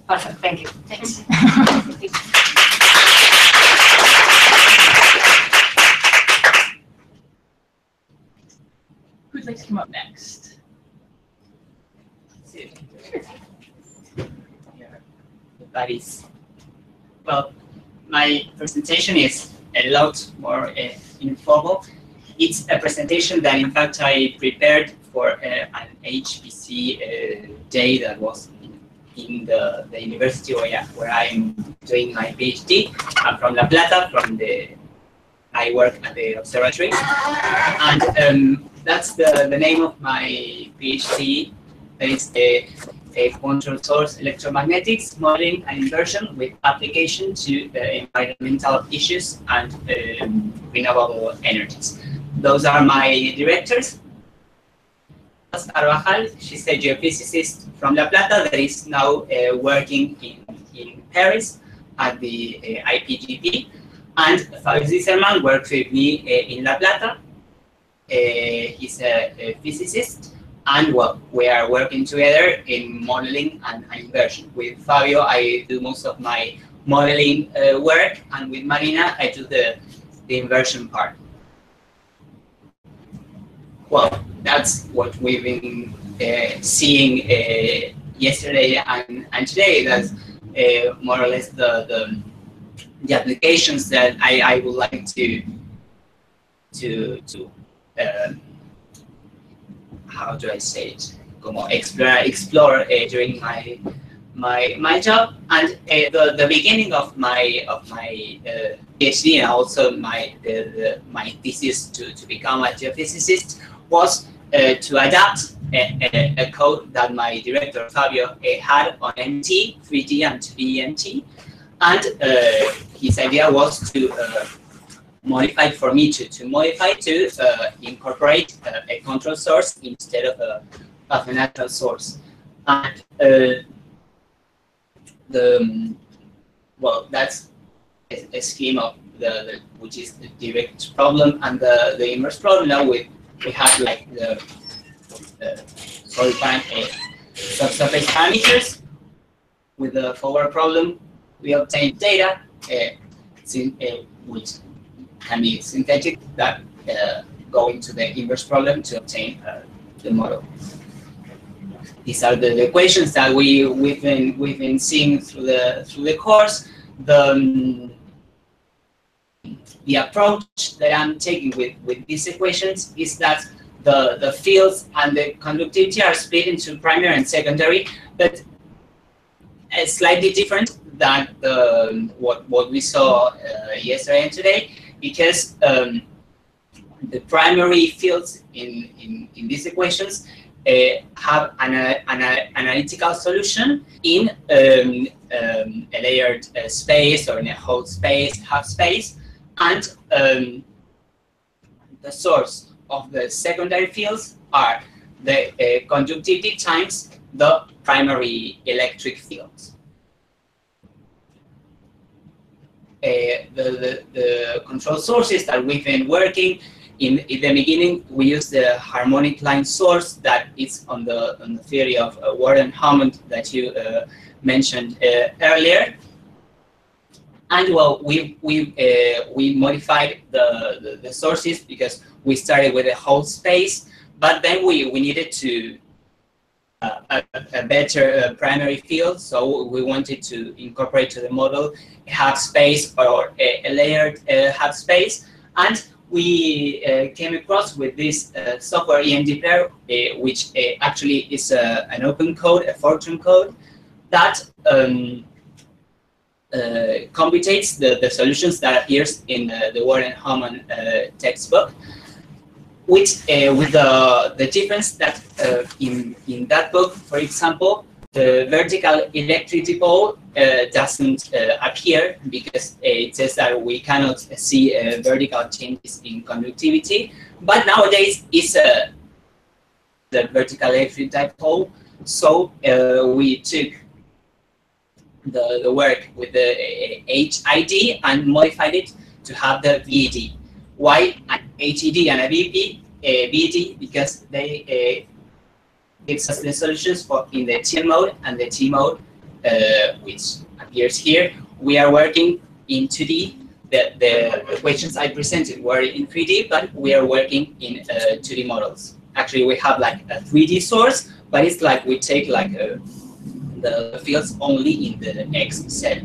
Perfect, thank you. Thanks. Who'd like to come up next? Everybody's. Well, my presentation is a lot more informal. It's a presentation that, in fact, I prepared for an HPC day that was in the university where I'm doing my PhD. I'm from La Plata, I work at the observatory. And that's the name of my PhD. It's a control source electromagnetics modeling and inversion with application to environmental issues and renewable energies. Those are my directors. Carvajal, she's a geophysicist from La Plata that is now working in Paris at the IPGP. And Fabio Zisserman works with me in La Plata. He's a physicist. And well, we are working together in modeling and inversion. With Fabio, I do most of my modeling work, and with Marina, I do the inversion part. Well, that's what we've been seeing yesterday and today. That's more or less the applications that I would like to how do I say it? Explore during my job, and the beginning of my PhD and also my thesis to become a geophysicist was to adapt a code that my director Fabio had on MT, 3D and 2D MT, and his idea was to modify for me to modify to incorporate a control source instead of a natural source. And well, that's a scheme of which is the direct problem and the inverse problem. Now we have like the solid subsurface parameters. With the forward problem, we obtain data which can be synthetic that go into the inverse problem to obtain the model. These are the equations that we've been seeing through the course. The approach that I'm taking with these equations is that the fields and the conductivity are split into primary and secondary, but slightly different than what we saw yesterday and today, because the primary fields in these equations have an analytical solution in a layered space or in a whole space, half space, and the source of the secondary fields are the conductivity times the primary electric fields. The control sources that we've been working in the beginning, we use the harmonic line source that is on the theory of Ward and Hammond that you mentioned earlier. And well, we modified the sources because we started with a whole space, but then we needed to a better primary field, so we wanted to incorporate to the model a half space or a layered half space, and we came across with this software EMD player, which actually is an open code, a Fortran code, that computates the solutions that appears in the Warren Harmon textbook, with the difference that in that book, for example, the vertical electric dipole doesn't appear because it says that we cannot see vertical changes in conductivity. But nowadays it's the vertical electric dipole. So we took the work with the HID and modified it to have the VED. Why an HED and a VED? Because they gives us the solutions for in the TL mode and the T mode, which appears here. We are working in 2D. The equations I presented were in 3D, but we are working in 2D models. Actually, we have like a 3D source, but it's like we take like the fields only in the XZ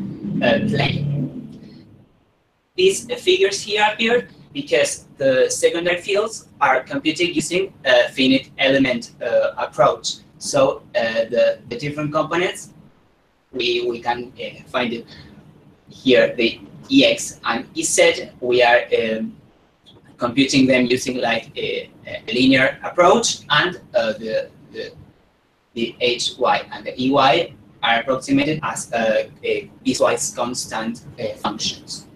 plane. These figures here appear because the secondary fields are computed using a finite element approach. So the different components, we can find it here, the EX and EZ. We are computing them using like a linear approach, and the HY and the EY are approximated as piecewise constant functions.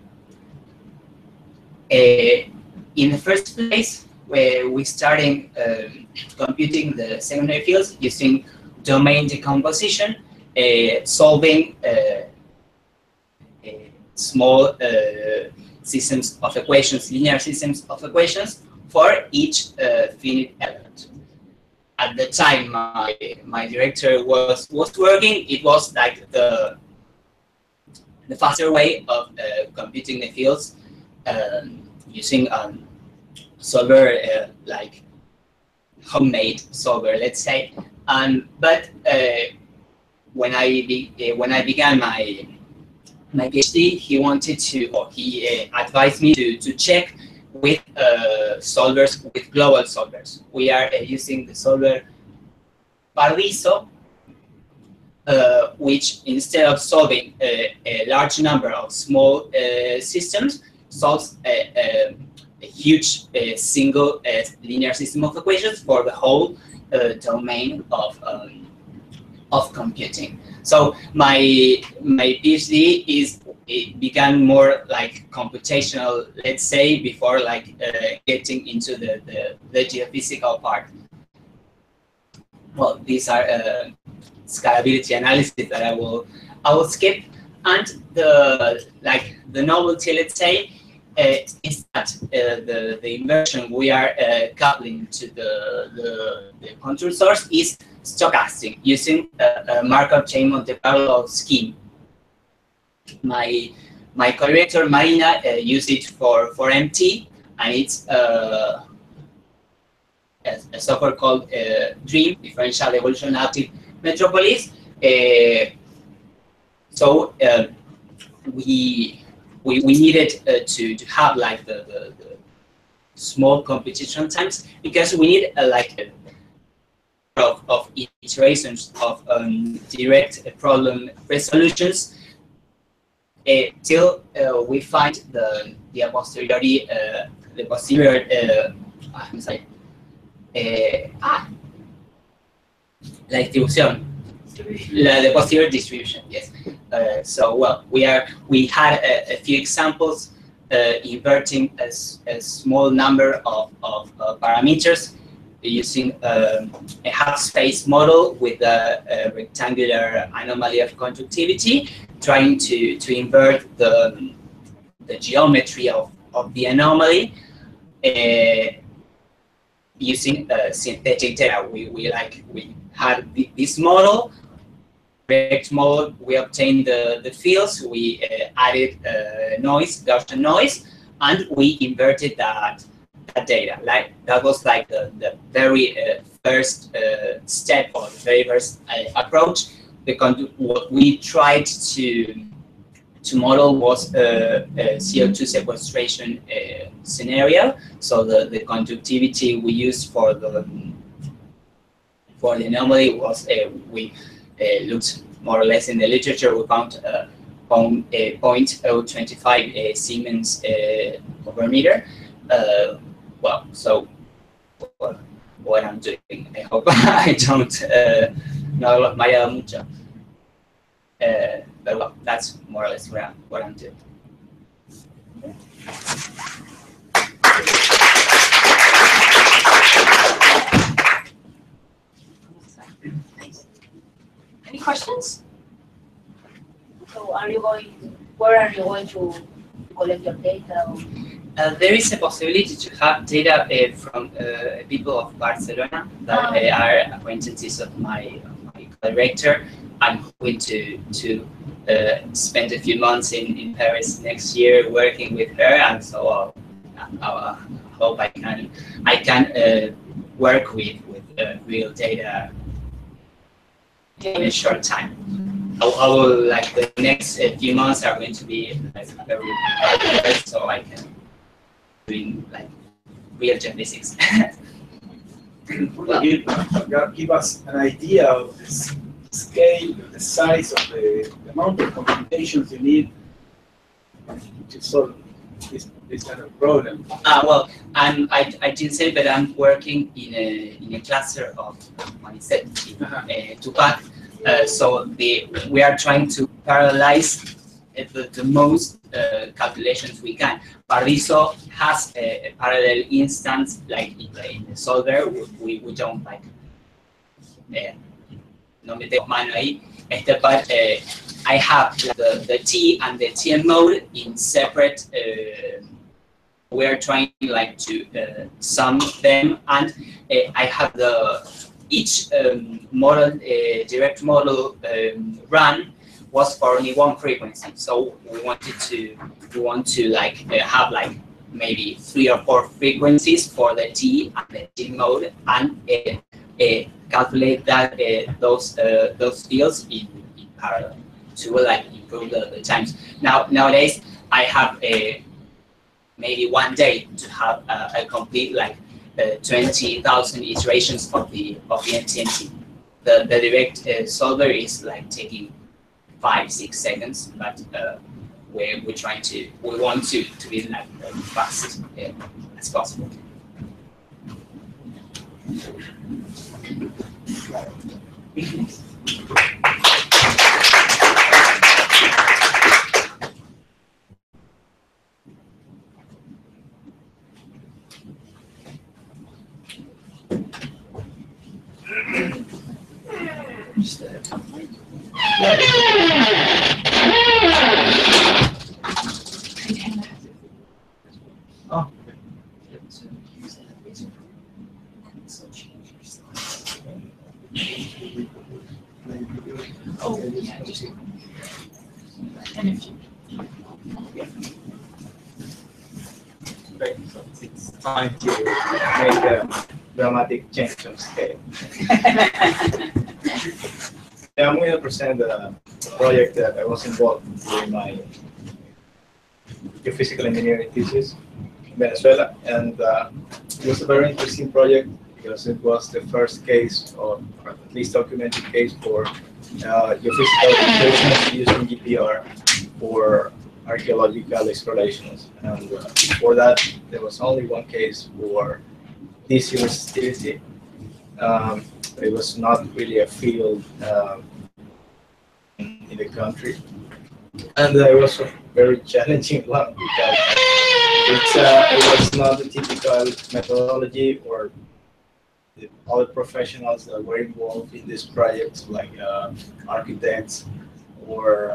In the first place, we started computing the secondary fields using domain decomposition, solving small systems of equations, linear systems of equations for each finite element. At the time my director was working, it was like the faster way of computing the fields using solver, like homemade solver, let's say. But when I began my PhD, he wanted to, or he advised me to check with solvers, with global solvers. We are using the solver Paradiso, which instead of solving a large number of small systems, solves a huge single linear system of equations for the whole domain of computing. So my PhD it began more like computational, let's say, before like getting into the geophysical part. Well, these are scalability analysis that I will skip, and the novelty, let's say, is that the inversion we are coupling to the control source is stochastic, using a Markov chain Monte Carlo scheme. My co-director Marina used it for MT, and it's a software called DREAM, Differential Evolution Active Metropolis. So we needed to have like the small computation times, because we need like of iterations of direct problem resolutions till we find the posteriori the posterior I'm sorry, la distribución, the posterior distribution, yes. So well, we had a few examples inverting a small number of parameters using a half-space model with a rectangular anomaly of conductivity, trying to invert the geometry of the anomaly using synthetic data. We had this model, direct model. We obtained the fields. We added noise, Gaussian noise, and we inverted that data. Like that was like the very first step, or the very first approach. What we tried to to model was a CO2 sequestration scenario. So the conductivity we used for the anomaly was we looked more or less in the literature. We found 0.025 Siemens per meter. Well, so what I'm doing, I hope I don't no Maya mucho. But well, that's more or less what I'm doing. Any questions? So where are you going to collect your data? There is a possibility to have data from people of Barcelona that are acquaintances of my director. I'm going to spend a few months in Paris next year working with her, and so I hope I can work with real data in a short time. I will, like, the next few months are going to be like very hard, so I can doing like real geophysics. Well, give us an idea of the scale, the size of the amount of computations you need to solve this kind of problem. Well, I didn't say, but I'm working in a cluster of Tupac. So we are trying to parallelize the most calculations we can. Paradiso has a parallel instance, like in the solver. We don't like no metemos mano ahí. But I have the T and the TM mode in separate. We are trying like to sum them, and I have each model, direct model run was for only one frequency. So we want to like have like maybe 3 or 4 frequencies for the T and the T mode, and calculate that those fields in parallel to like improve the times. Nowadays I have maybe one day to have a complete like 20,000 iterations of the MTMT. The direct solver is like taking 5-6 seconds, but we want to be like fast as possible. Oh. Oh, yeah, just and if you Right, so it's time to make a dramatic change of scale. Yeah, I'm going to present a project that I was involved during my geophysical engineering thesis in Venezuela, and it was a very interesting project because it was the first case, or at least documented case, for geophysical observations using GPR for archaeological explorations. And before that, there was only one case for DC resistivity. It was not really a field in the country, and it was a very challenging one because it was not the typical methodology or the other professionals that were involved in this project, like architects or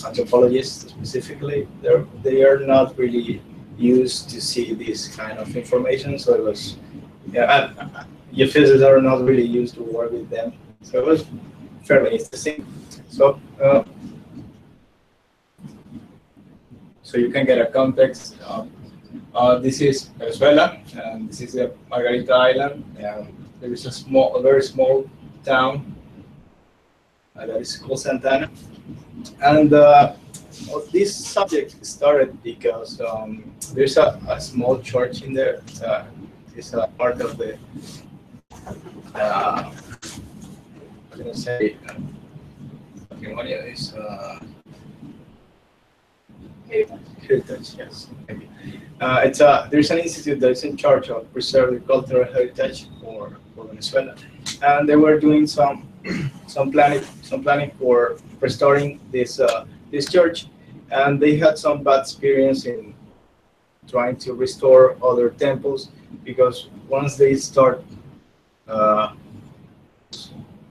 anthropologists specifically. They are not really used to see this kind of information, so it was, geophysicists are not really used to work with them, so it was fairly interesting. So you can get a context. This is Venezuela, and this is the Margarita Island, and there is a very small town that is called Santana. And well, this subject started because there's a small church in there. It's a part of the, I'm gonna say, Patrimonio is heritage, yes. Maybe. There's an institute that's in charge of preserving cultural heritage for Venezuela, and they were doing some planning for restoring this church, and they had some bad experience in trying to restore other temples, because once they start,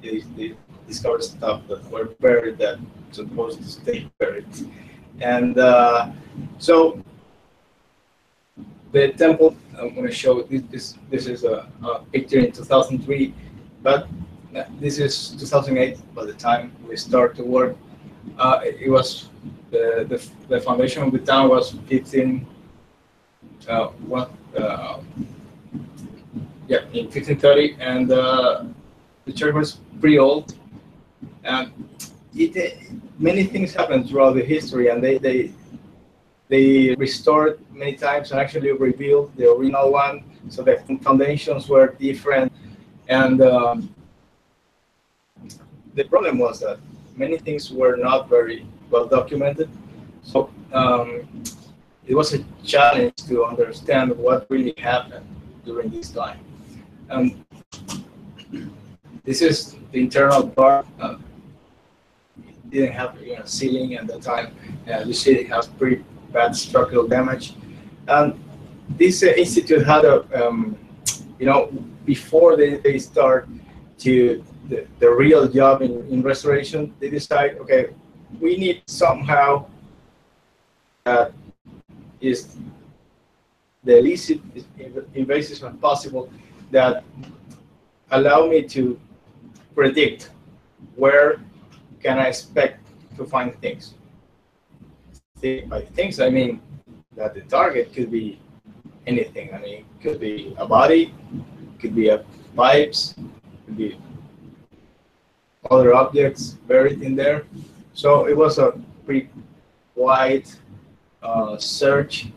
they discover stuff that were buried that supposed to stay buried, and so the temple, I'm going to show this is a picture in 2003, but this is 2008 by the time we start to work. It was the foundation of the town was 15 in 1530, and the church was pretty old, and many things happened throughout the history, and they restored many times and actually rebuilt the original one, so the foundations were different, and the problem was that many things were not very well documented, so it was a challenge to understand what really happened during this time. This is the internal part. It didn't have ceiling at the time. You see it has pretty bad structural damage. And this institute had a, before they start to the real job in restoration, they decide, okay, we need somehow that is the least invasive as possible, that allow me to predict where can I expect to find things. By things, I mean that the target could be anything. I mean, it could be a body, it could be pipes, it could be other objects buried in there. So it was a pretty wide search,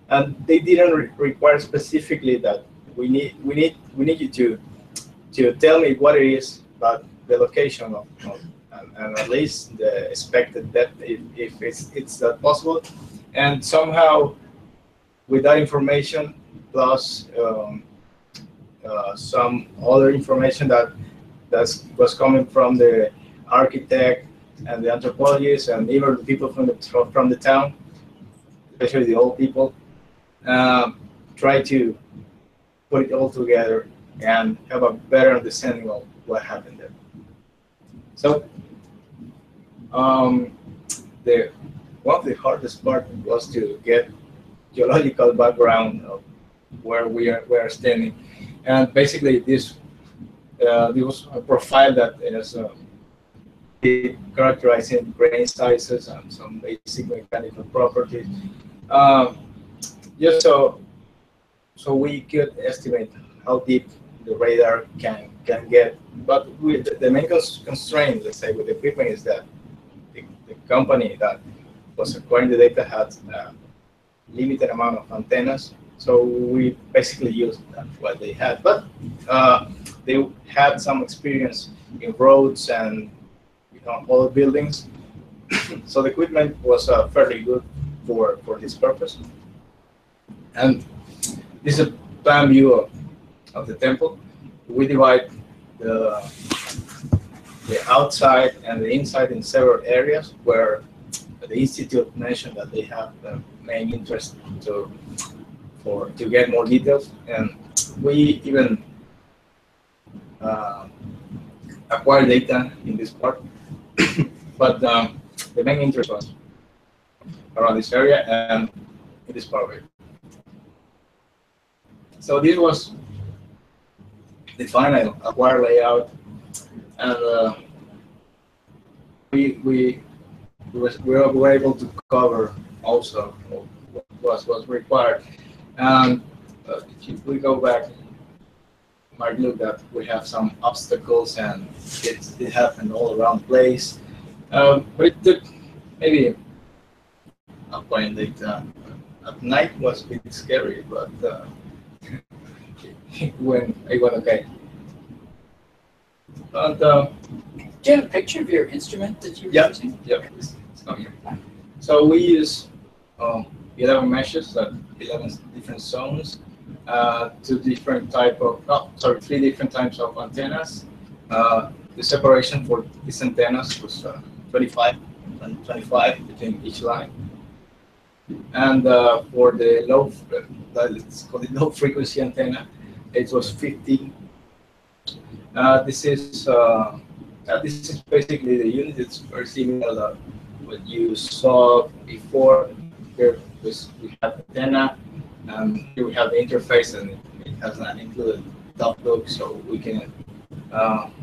and they didn't require specifically that we need you to tell me what it is, but the location of and at least the expected depth, if it's that possible, and somehow with that information plus some other information that was coming from the architect and the anthropologists and even the people from the town, especially the old people, try to put it all together and have a better understanding of what happened there. So one of the hardest part was to get geological background of where we are standing, and basically this was a profile that is characterizing grain sizes and some basic mechanical properties, just so we could estimate how deep the radar can get. But with the main constraint, let's say, with the equipment, is that the company that was acquiring the data had a limited amount of antennas, so we basically used what they had. But they had some experience in roads and other buildings, so the equipment was fairly good for this purpose. And this is a plan view of the temple. We divide the outside and the inside in several areas where the institute mentioned that they have the main interest to get more details, and we even acquire data in this part. But the main interest was around this area and in this part of it. So this was the final acquired layout, and we were able to cover also what was required. And if we go back, you might look that we have some obstacles, and it happened all around the place. But it took maybe applying data at night was a bit scary, but it went okay. And, Do you have a picture of your instrument that you were yeah, using? yeah, it's not here. So we use 11 meshes at 11 different zones, three different types of antennas. The separation for these antennas was 25 and 25 between each line. And for the let's call it low frequency antenna, it was 50. This is basically the unit. It's very similar to what you saw before. Here we have antenna, and here we have the interface, and it has an included dot look, so we can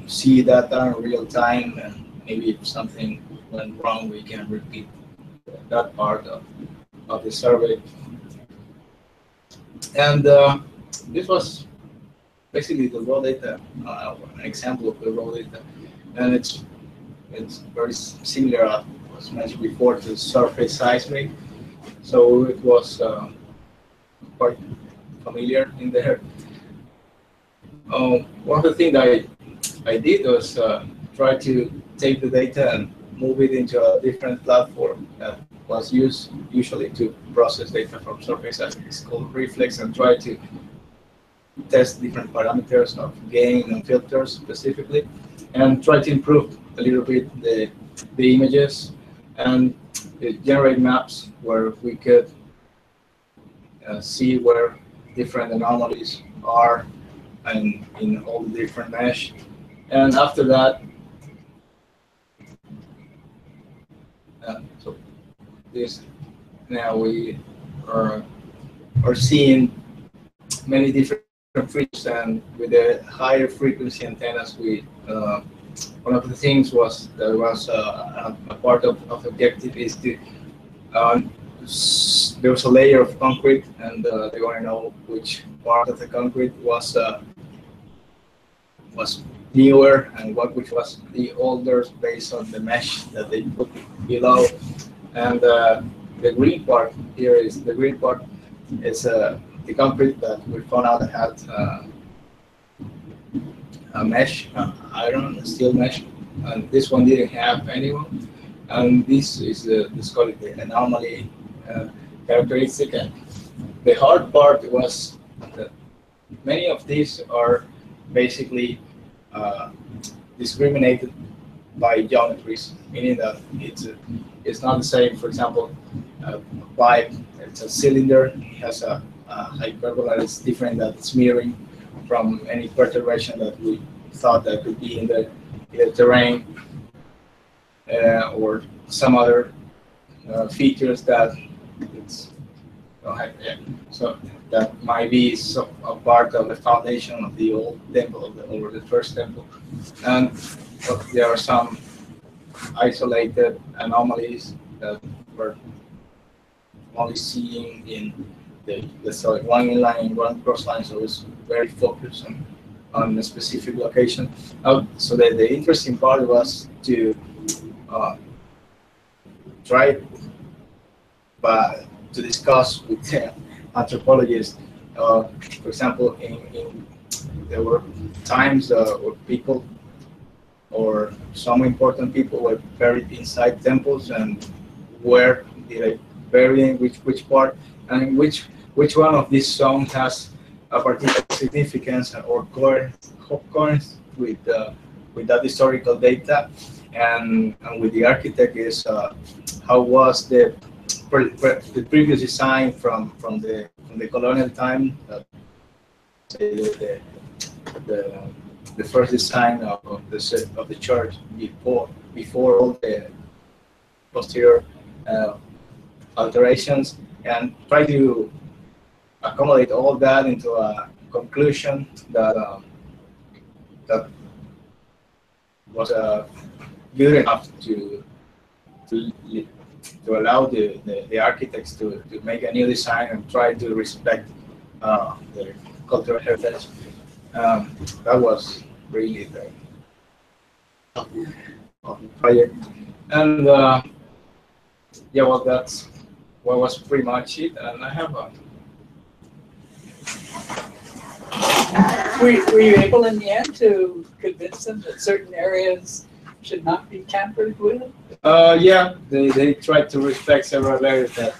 see data in real time, and maybe if something went wrong, we can repeat that part of the survey. And this was basically the raw data, an example of the raw data, and it's very similar, as was mentioned before, to surface seismic. So it was quite familiar in there. One of the things I did was try to take the data and move it into a different platform that was used usually to process data from surface seismic. It's called Reflex, and try to test different parameters of gain and filters specifically, and try to improve a little bit the images and generate maps where we could see where different anomalies are and in all the different mesh. And after that, so this now we are seeing many different frequencies, and with the higher frequency antennas, we one of the things was there was a part of the objective is to there was a layer of concrete, and they want to know which part of the concrete was newer and which was the older based on the mesh that they put below. And the green part here is the concrete that we found out had a mesh, steel mesh, and this one didn't have anyone. And this is let's call it the anomaly characteristic. And the hard part was that many of these are basically discriminated by geometries, meaning that it's not the same. For example, a pipe, it's a cylinder, it has a hyperbola that's different, that's mirroring from any perturbation that we thought that could be in the terrain, or some other features that so that might be a part of the foundation of the old temple or the first temple. And there are some isolated anomalies that we're only seeing in let's say one inline, one cross line, so it's very focused on a specific location. So the interesting part was to try to discuss with anthropologists. For example, there were times where people or some important people were buried inside temples, and where did they bury in which part, and which one of these zones has a particular significance or coherence with that historical data, and with the architect is how was the previous design from the colonial time, the first design of the church before all the posterior alterations, and try to accommodate all that into a conclusion that that was good enough to allow the architects to make a new design and try to respect their cultural heritage. That was really the project. And yeah, well, that's what was pretty much it, and I have a. Were you able in the end to convince them that certain areas should not be tampered with? Yeah, they tried to respect several areas that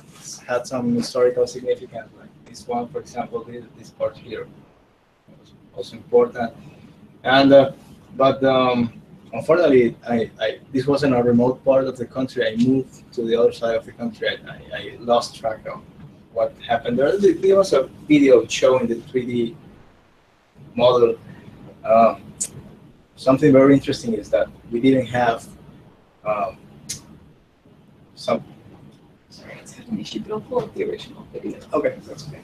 had some historical significance. Like this one, for example, this part here was also important. And but unfortunately, this wasn't a remote part of the country. I moved to the other side of the country. I lost track of what happened there. There was a video showing the 3D model. Something very interesting is that we didn't have some. Sorry, it's had an issue, but I'll pull up the original video. Okay, that's okay.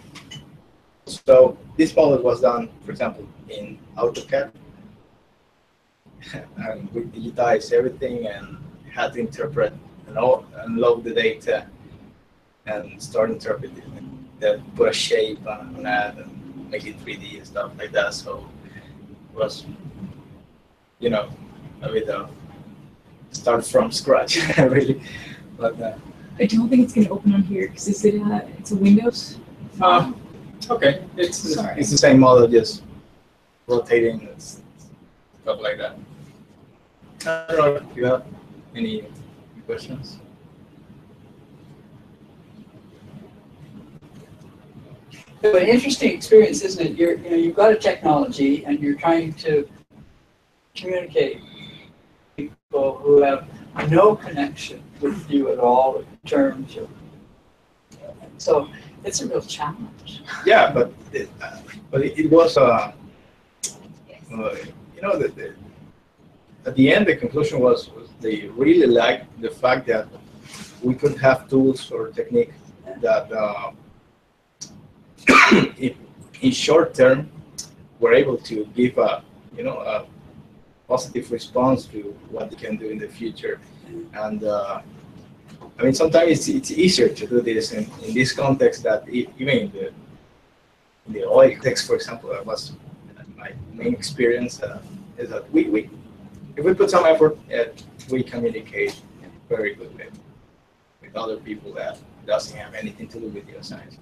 So this model was done, for example, in AutoCAD, and we digitized everything and had to interpret and load the data and start interpreting it. Then put a shape on that and make it 3D and stuff like that. So it was, you know, a bit of start from scratch, really. But I don't think it's going to open on here because it's a Windows. okay, it's Sorry. the same model, just rotating and stuff like that. I don't know if you have any questions. So an interesting experience, isn't it? You've got a technology and you're trying to communicate with people who have no connection with you at all in terms of. So it's a real challenge. Yeah, but it was you know, at the end the conclusion was they really liked the fact that we could have tools or technique that in short term we're able to give a positive response to what they can do in the future. And I mean, sometimes it's easier to do this in this context that even in the oil context, for example, that was my main experience, is that if we put some effort, we communicate very good with other people that doesn't have anything to do with geoscience.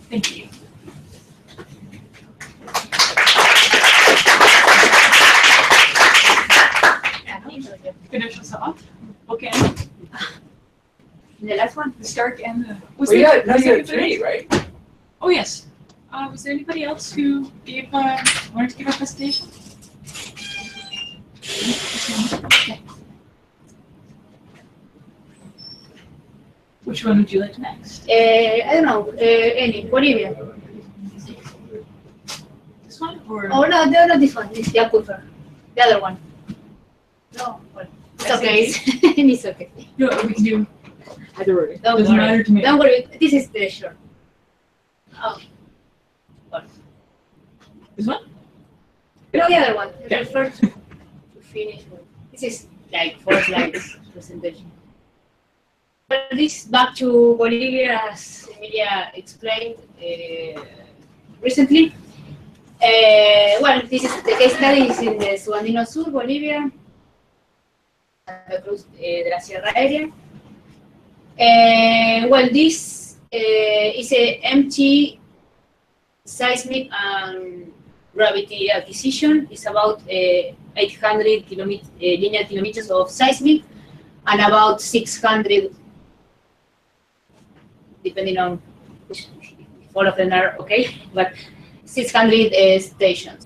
Thank you. Finish us off. Okay. The last one. The Stark and the. You had three, right? Oh yes. Was there anybody else who wanted to give a presentation? Okay. Which one would you like next? I don't know. Any Bolivia. This one or? Oh no, not this one. It's the aquifer. The other one. No, well, it's okay. It's okay. No, we can do either order. Don't Doesn't worry. matter to me. Don't worry. This is the short. Oh. What? This one? No, the other one. Okay. The first to finish with. This is like 4 slides presentation. But this back to Bolivia, as Emilia explained recently. Well, this is the case study is in the Subandino Sur, Bolivia, Santa Cruz de la Sierra area. Well, this is a MT seismic and gravity acquisition. It's about 800 linear kilometers of seismic and about 600, depending on which, all of them are okay, but 600 stations.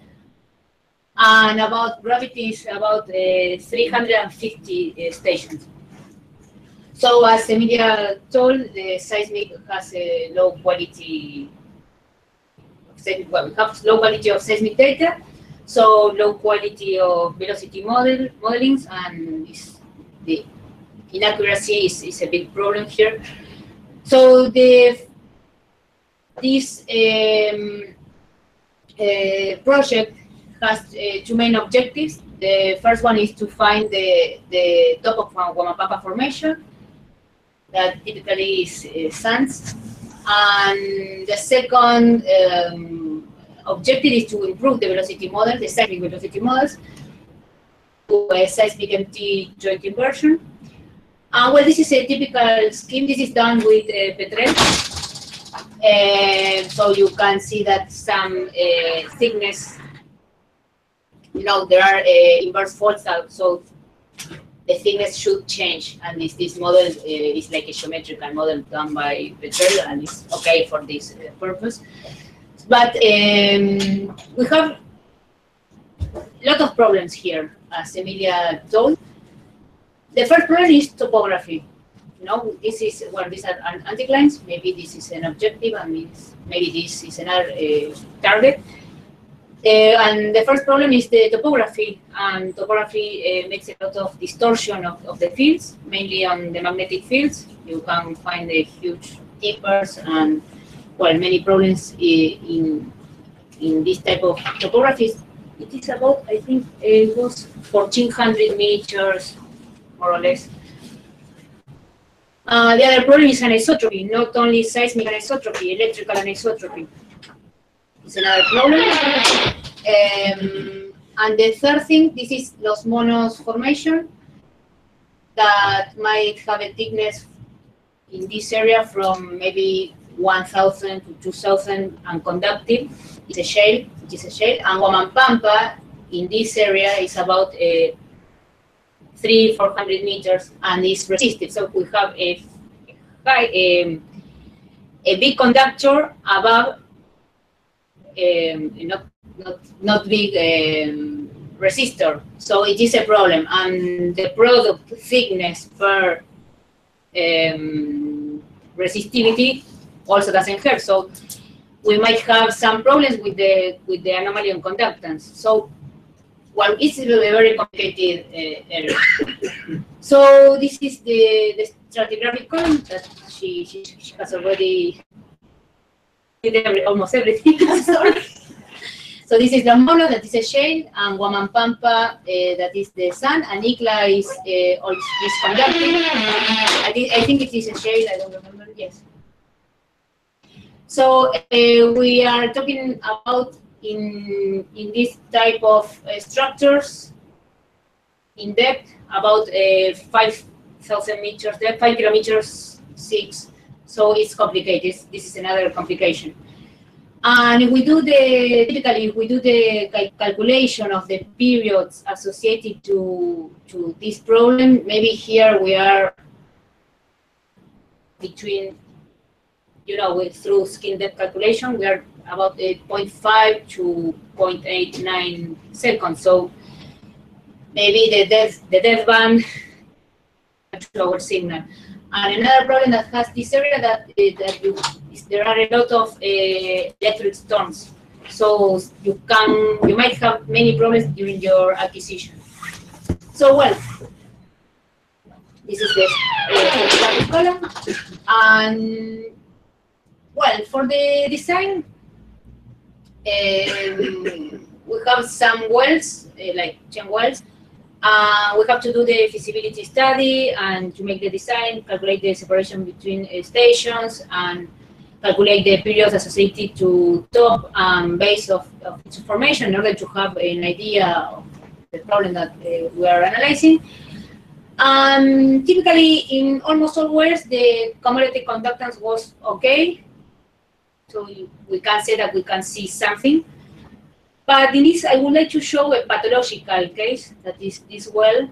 And about gravity is about 350 stations. So as Emilia told, the seismic has a low quality. Well, we have low quality of seismic data, so low quality of velocity modelings, and the inaccuracy is a big problem here. So this project has 2 main objectives. The first one is to find the top of Huamapapa formation, that typically is sands. And the second objective is to improve the velocity model, the seismic velocity models, to a seismic MT joint inversion. Well, this is a typical scheme. This is done with Petrel. So you can see that some thickness, there are inverse faults out, so the thickness should change. And this model is like a geometrical model done by Petrel, and it's okay for this purpose. But we have a lot of problems here, as Emilia told. The first problem is topography. This is these are anticlines. Maybe this is an objective, and maybe this is another target. And the first problem is the topography. And topography makes a lot of distortion of the fields, mainly on the magnetic fields. You can find the huge dippers and many problems in this type of topographies. It is about, I think, it was 1,400 meters, more or less. The other problem is anisotropy, not only seismic anisotropy, electrical anisotropy. It's another problem. And the third thing, this is Los Monos formation that might have a thickness in this area from maybe 1,000 to 2,000 and conductive. It's a shale, which is a shale. And Huamampampa in this area is about 300-400 meters and is resistive. So we have a big conductor above, not big resistor. So it is a problem. And the product thickness per resistivity also doesn't help. So we might have some problems with the anomaly on conductance. So, it's a very complicated area. So this is the stratigraphic column that she has already did almost everything. Sorry. So this is the Mono, that is a shale, and Huamampampa, that is the sand, and Icla is conducting. I think it is a shale, I don't remember, yes. So we are talking about in this type of structures in depth about 5,000 meters depth, 5 kilometers 6. So it's complicated. This is another complication. And if we do typically if we do the calculation of the periods associated to this problem, maybe here we are between, through skin depth calculation, we are about 0.5 to 0.89 seconds. So maybe the depth band lower signal. And another problem that has this area there are a lot of electric storms. So you might have many problems during your acquisition. So this is the column. And for the design, we have some wells, like 10 wells. We have to do the feasibility study and to make the design, calculate the separation between stations, and calculate the periods associated to top and base of its formation in order to have an idea of the problem that we are analyzing. Typically, in almost all wells, the cumulative conductance was okay. So we can say that we can see something. But in this, I would like to show a pathological case, that is this well.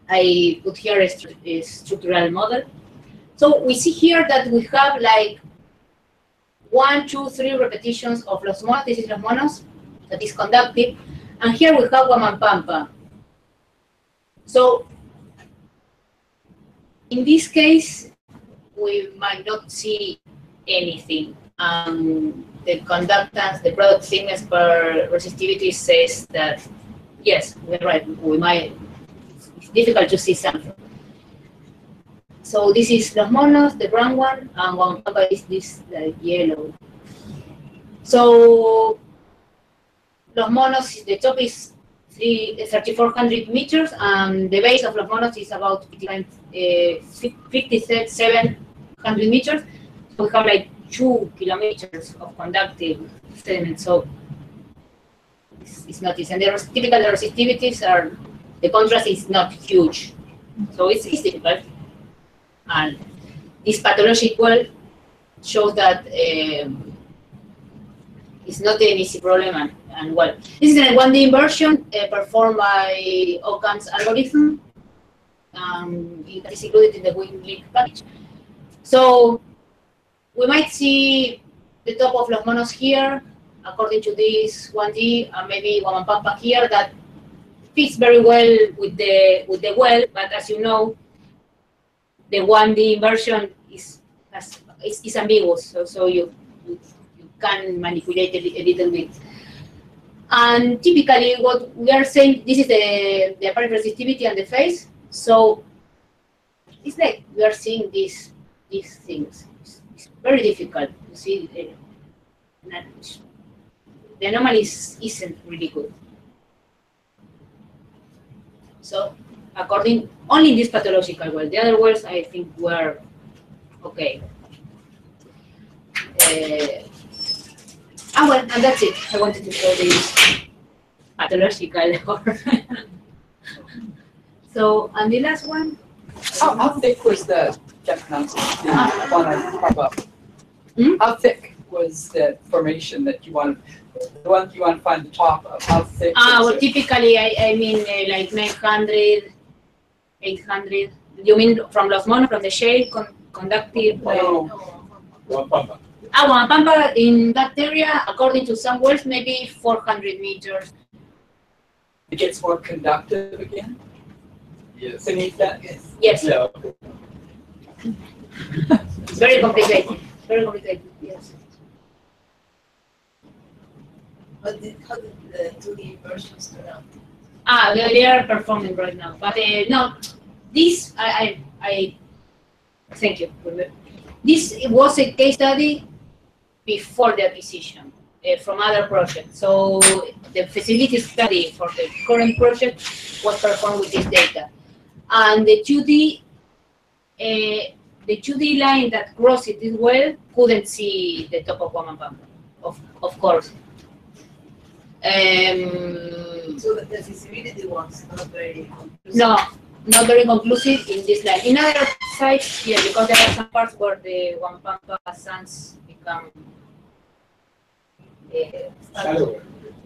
I put here a structural model. So we see here that we have like 1, 2, 3 repetitions of Los Monos. This is Los Monos, that is conductive. And here we have Huamampampa. So in this case, we might not see anything. The conductance, the product thickness per resistivity says that, yes, we're right, it's difficult to see something. So this is Los Monos, the brown one, and Huamampampa is this yellow. So Los Monos, the top is 3,400 meters, and the base of Los Monos is about 5,700 meters. So we have like 2 kilometers of conductive sediment, so it's not easy. And typical resistivities are, the contrast is not huge. So it's difficult. And this pathological shows that it's not an easy problem, and well, this is a 1D inversion performed by Occam's algorithm. It is included in the WinLink package. So we might see the top of Los Monos here, according to this 1D, and maybe Huamampampa here, that fits very well with the well, but as you know, the 1D inversion is ambiguous, so you can manipulate a little bit. And typically what we are saying, this is the apparent resistivity and the phase. So it's like we are seeing these things. It's very difficult to see. The anomaly isn't really good. So according only in this pathological well, the other wells I think were okay. Well, and that's it. I wanted to show this pathological. So, and the last one. How thick was the, can't pronounce it, the one I carve up? How thick was the formation that you want, the one you want to find the top of? How thick? Well, typically, I mean like 900, 800. You mean from Los Monos, from the shale, conductive? Huamampampa in that area, according to some wells, maybe 400 meters. It gets more conductive again? Yes. Beneath that? Yes. Yeah. It's very complicated. Very complicated, yes. How did the 2D versions turn out? They are performing right now. But no, this, I thank you. This was a case study before the acquisition from other projects. So the feasibility study for the current project was performed with this data. And the 2D line that crosses this well couldn't see the top of Huamampampa, of course. So the feasibility was not very conclusive. No, not very conclusive in this line. In other sites, yeah, because there are some parts where the Huamampampa sands become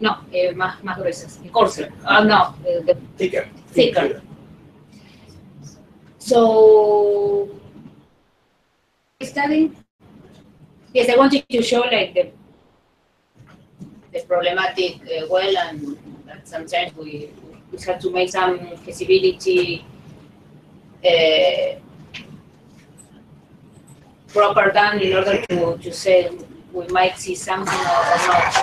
no, más gruesas, coarser. No, thicker. So, study. Yes, I wanted to show like the problematic well, and that sometimes we have to make some feasibility proper done in order to say we might see something or not.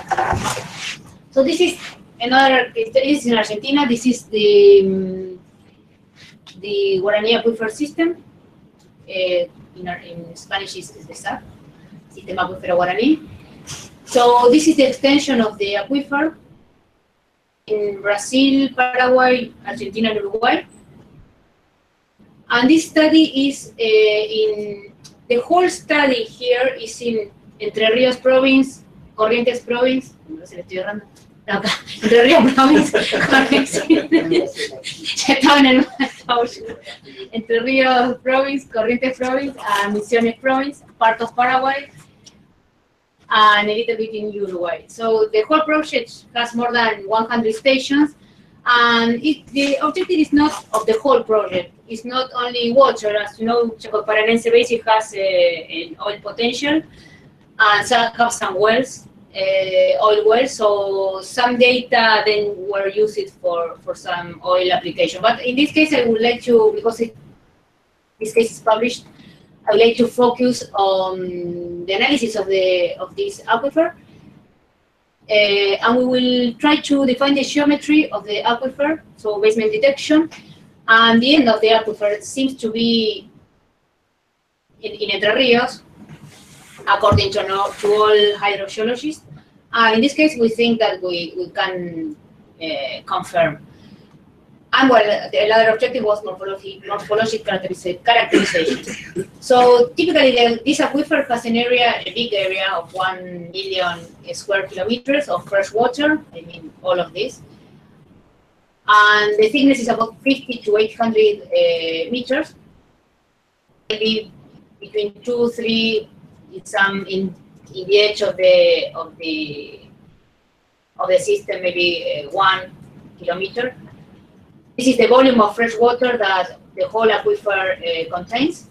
So this is another. This is in Argentina. This is the Guarani aquifer system. In Spanish is the SAP, Sistema Acuífero Guaraní. So this is the extension of the aquifer in Brazil, Paraguay, Argentina, and Uruguay. And this study is the whole study here is in Entre Ríos province, Corrientes province, no sé, le estoy errando. Acá, Entre Ríos province, ya estaba en el Entre Ríos province, Corrientes province, and Misiones province, part of Paraguay, and a little bit in Uruguay. So the whole project has more than 100 stations, and the objective is not of the whole project. It's not only water. As you know, Chaco Paranense Basin has an oil potential, and have some wells, oil wells. So some data then were used for some oil application. But in this case, I would like to, because this case is published, I would like to focus on the analysis of this aquifer, and we will try to define the geometry of the aquifer, so basement detection, and the end of the aquifer seems to be in Entre Ríos, according to all hydrogeologists. In this case, we think that we can confirm. And well, the other objective was morphologic characterization. So typically, this aquifer has an area, a big area of 1 million square kilometers of fresh water. I mean, all of this. And the thickness is about 50 to 800 meters. Maybe between 2, 3, some in the edge of the system, maybe 1 kilometer. This is the volume of fresh water that the whole aquifer contains.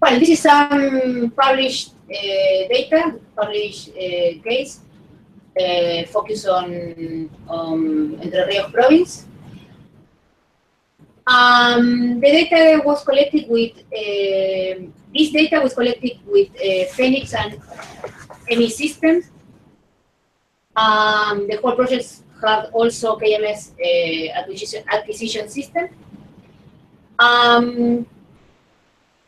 Well, this is some published data, published case, focus on Entre Ríos province. The data was collected with, this data was collected with Phoenix and EMI systems. The whole project had also KMS acquisition system.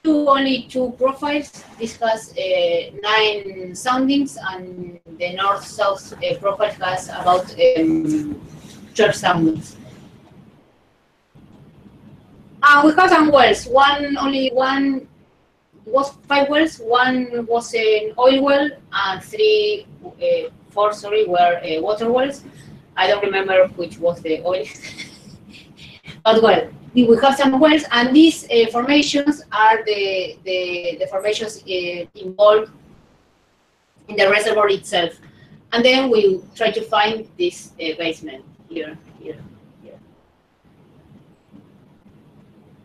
Only 2 profiles. This has 9 soundings, and the north-south profile has about 12 soundings. We have some wells. Only one was 5 wells. 1 was an oil well, and 4 were water wells. I don't remember which was the oil. But well, we have some wells, and these formations are the formations involved in the reservoir itself. And then we try to find this basement here.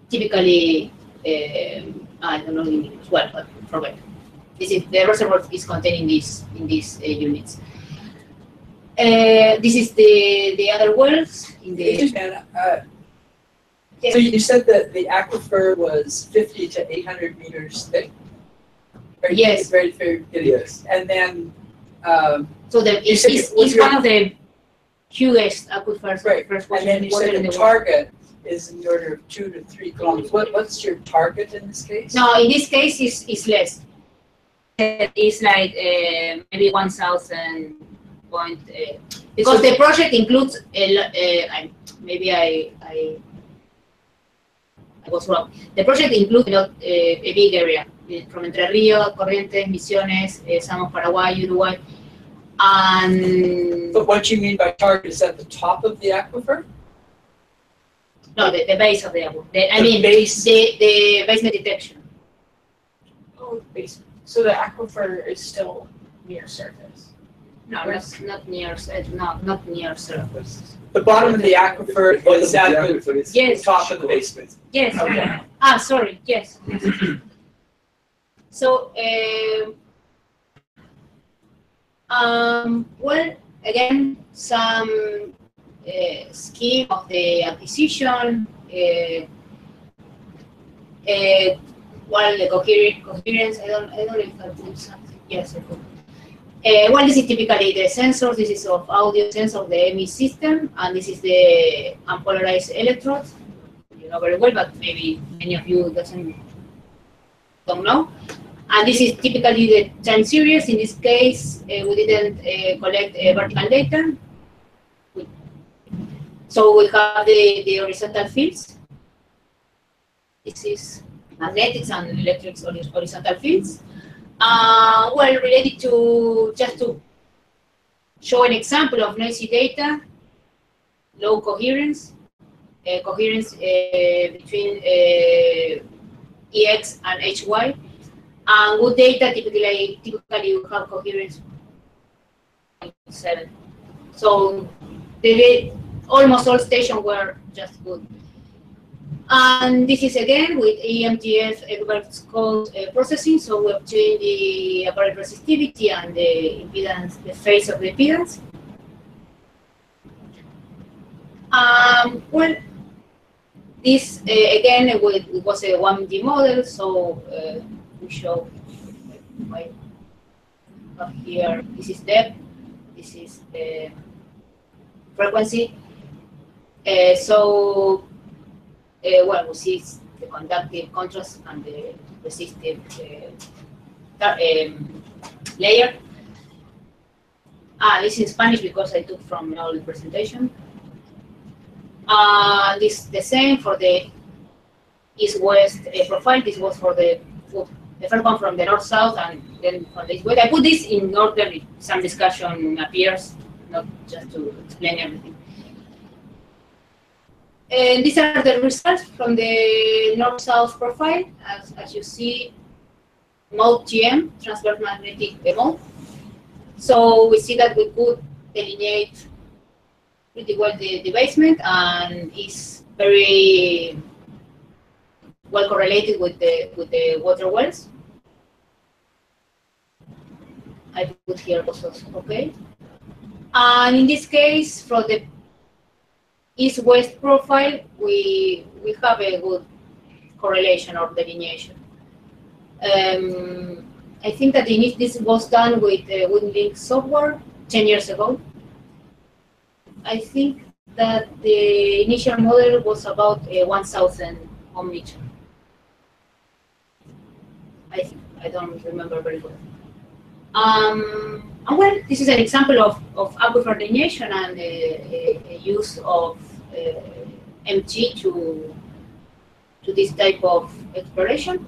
Typically, I don't know in English, well, but forget. This is the reservoir is contained in these units. This is the other wells in the. So you said that the aquifer was 50 to 800 meters thick? Yes. Very, very good. Yes. And then, so it's one of the hugest aquifers. Right. Fresh and water then you said in the the world. target is in the order of 2 to 3 kilometers. What's your target in this case? No, in this case, it's less. It's like maybe 1,000 point. Because the project includes maybe I was wrong. The project includes a big area from Entre Ríos, Corrientes, Misiones, some of Paraguay, Uruguay, and. But what you mean by target is at the top of the aquifer? No, the base of the aquifer. The basement detection. Oh, basement. So the aquifer is still near surface. No, not near surface. The bottom of the aquifer is at the top of the basement. Yes. Okay. Sorry. Yes. So, well, again, some scheme of the acquisition. Well, the coherence. I don't know if I put something. Yes, I put. Well, this is typically the sensors. This is of audio sensor of the EMI system, and this is the unpolarized electrodes. You know very well, but maybe many of you don't know. And this is typically the time series. In this case, we didn't collect vertical data. So we have the horizontal fields. This is magnetics and electric horizontal fields. Well, related to, just to show an example of noisy data, low coherence, coherence between EX and HY, and good data typically you have coherence 0.7. So almost all stations were just good. And this is again with EMTF Edwards code processing, so we obtain the apparent resistivity and the impedance, the phase of the impedance. Well, this again it was a 1D model, so we show up here. This is depth, this is the frequency. Well, we see the conductive contrast and the resistive layer. This is Spanish because I took from an old presentation. This is the same for the east-west profile. This was for the first one from the north-south, and then from the east-west. I put this in order if some discussion appears not just to explain everything. And these are the results from the north-south profile. As you see, mode GM, transverse magnetic mode. So we see that we could delineate pretty well the basement, and is very well correlated with the water wells. I put here also, okay. And in this case, from the east-west profile, we have a good correlation or delineation. I think that this was done with WinLink software 10 years ago. I think that the initial model was about 1,000 ohm meter. I don't remember very well. And well, this is an example of aquifer delineation and a use of MT to this type of exploration.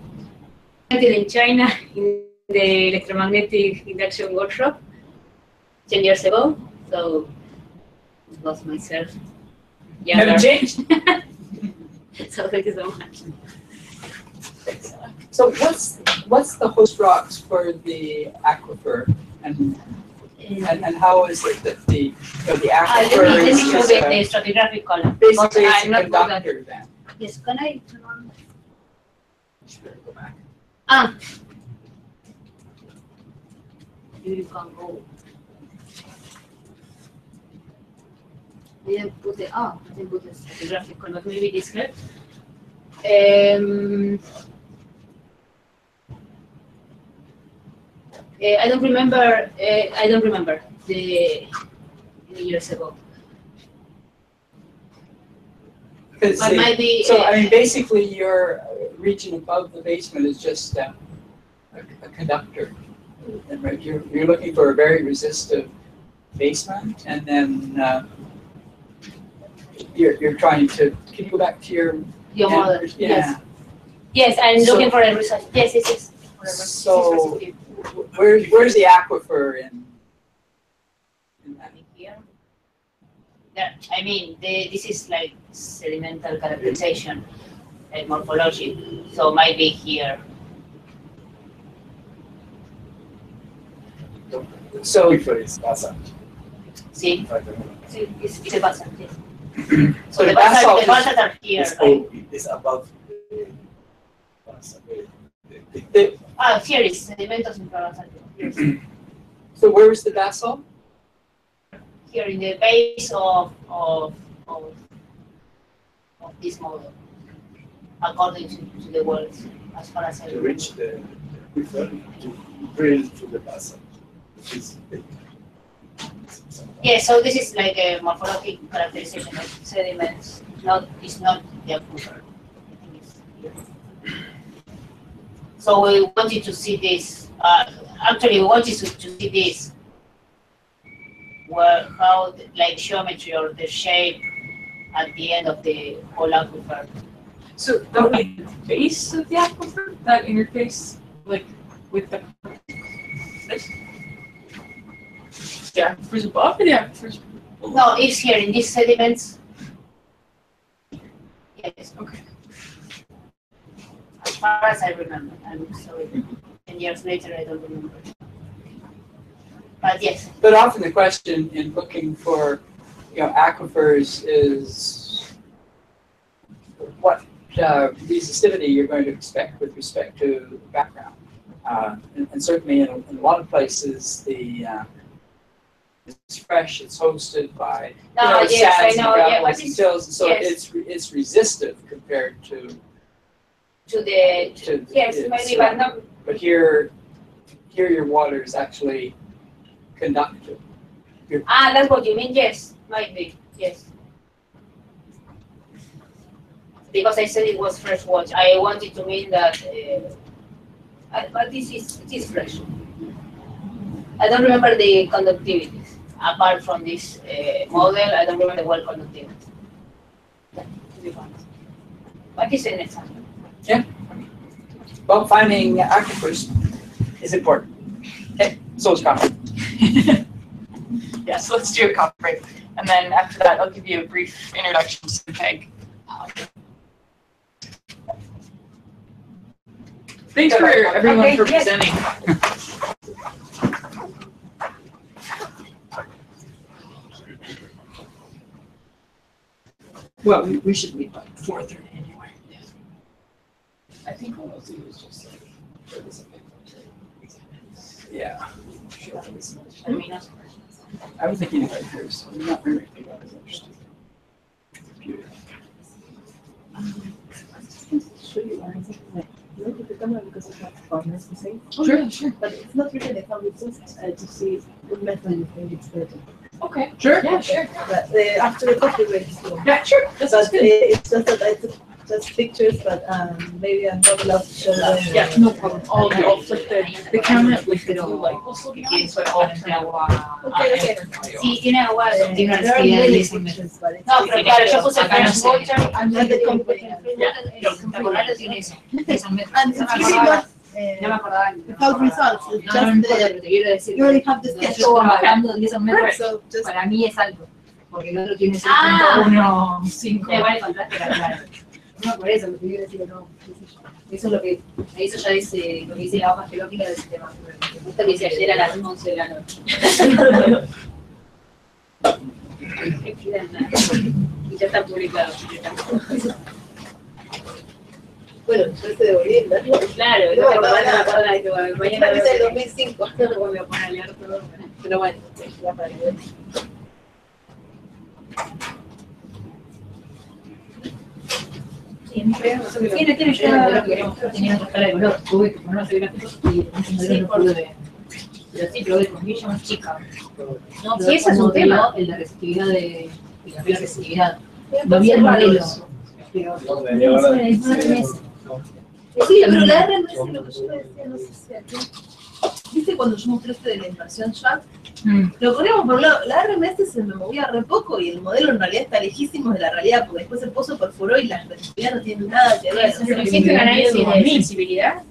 In China, in the electromagnetic induction workshop 10 years ago, so it was myself. Yeah, Never changed. So thank you so much. So what's the host rocks for the aquifer, and how is it that the aquifer Let me show is the stratigraphic column. basically it's I'm a not good at- conductor then? Yes, can I turn on? Go back. Ah. You can go. I didn't put the stratigraphic column. Maybe this helps. I don't remember the years ago. Because But maybe so I mean, basically, your region above the basement is just a conductor. And right, you're looking for a very resistive basement, and then you're trying to. Can you go back to your model? Yeah. Yes. Yes, I'm So- looking for a result. Yes, yes, yes. So where's the aquifer in that? Here. There, I mean, this is like sedimental characterization and morphology, so might be here. So It's basalt. See, it's a basalt. Yes. So the the basalt basalt are here. It's, Right? it's above the basalt. Here is sedimentos infrabasalt. Yes. So where's the basalt? Here in the base of this model, according to the walls, as far as I To remember. reach the aquifer, to drill to the basalt, which is big. Yeah, so this is like a morphologic characterization of sediments. It's not the aquifer. I think it's here. So we wanted to see this. Actually, we wanted to see this. Where how like geometry or the shape at the end of the whole aquifer. So that would be the base of the aquifer, that interface, like with the aquifers above or the aquifers below? No, it's here in these sediments. Yes. Okay. As far as I remember, I'm sorry. 10 years later, I don't remember. But yes. But often the question in looking for, aquifers is what resistivity you're going to expect with respect to background. And certainly in a lot of places, it's fresh, it's hosted by Yes, I sands know. and Yeah, gravels but and sills, and so yes. it's resistive compared to Yes, maybe, but not. But here your water is actually conductive. That's what you mean. Yes, might be. Yes. Because I said it was fresh water, I wanted to mean that. But it is fresh. I don't remember the conductivity. Apart from this model, I don't remember the well conductivity. To be honest. But it's an example. Well, finding aquifers is important. Okay, so is copper. Yeah, so let's do a coffee break. And then after that, I'll give you a brief introduction to PEG. Thanks for everyone for presenting. Well, we should leave by 4:30 anyway. I think what I'll do is just like throw this up Yeah. I was thinking about it first. I'm not very thinking about it interesting. Computer. Sure, sure. But it's not really the fun, it's just to see what method you think it's better. Okay, sure. Yeah, sure. But after the coffee break, so. Yeah, sure. But it's just that I took just pictures, but maybe I'm not allowed to show them. Yeah, no problem. I'll flip the camera with the like. Okay. Sí, tiene agua, tiene una There are necesidad de many ese pictures, but it's No, pero claro, yo puse Acá no French sé. Culture. I'm not the company. Ralo tiene eso. Esa mezcla. And it's really not No me acordaba. without results. It's No, no importa, just pero te quiero decir. you already have the Yo sketch. estoy trabajando 10 metros. So just Para mí es alto. Porque el otro tiene Ah. 6.15. Me vale fantástica, claro. No, por eso, lo que quiero decir, no. qué sé yo. Eso es lo que. Eso ya dice lo que dice la hoja geológica del sistema. Justo que hice ayer a las 11 de la noche. Y ya está publicado. bueno, yo te devolví, ¿no? Claro, No, no me acordaba, nada. mañana Es del veo 2005. que me voy a poner a leer todo. Pero bueno, ya para ver. Tiene ya. Tenía otra escala de color. Tuve que poner una gráficos y ese modelo no pude. Pero sí, probé con Villa más chica. No, sí, ese es un tema. El de resistividad de. La resistividad. No vi el modelo. Pero. Sí, pero la RMS, lo que yo decía, no sé si aquí. ¿Viste cuando yo mostré este de la invasión SHAT? Lo corríamos por un lado, la RMS se me movía re poco y el modelo en realidad está lejísimo de la realidad, porque después el pozo perforó y la resistividad no tiene nada que ver. ¿Pero hiciste un análisis de sensibilidad?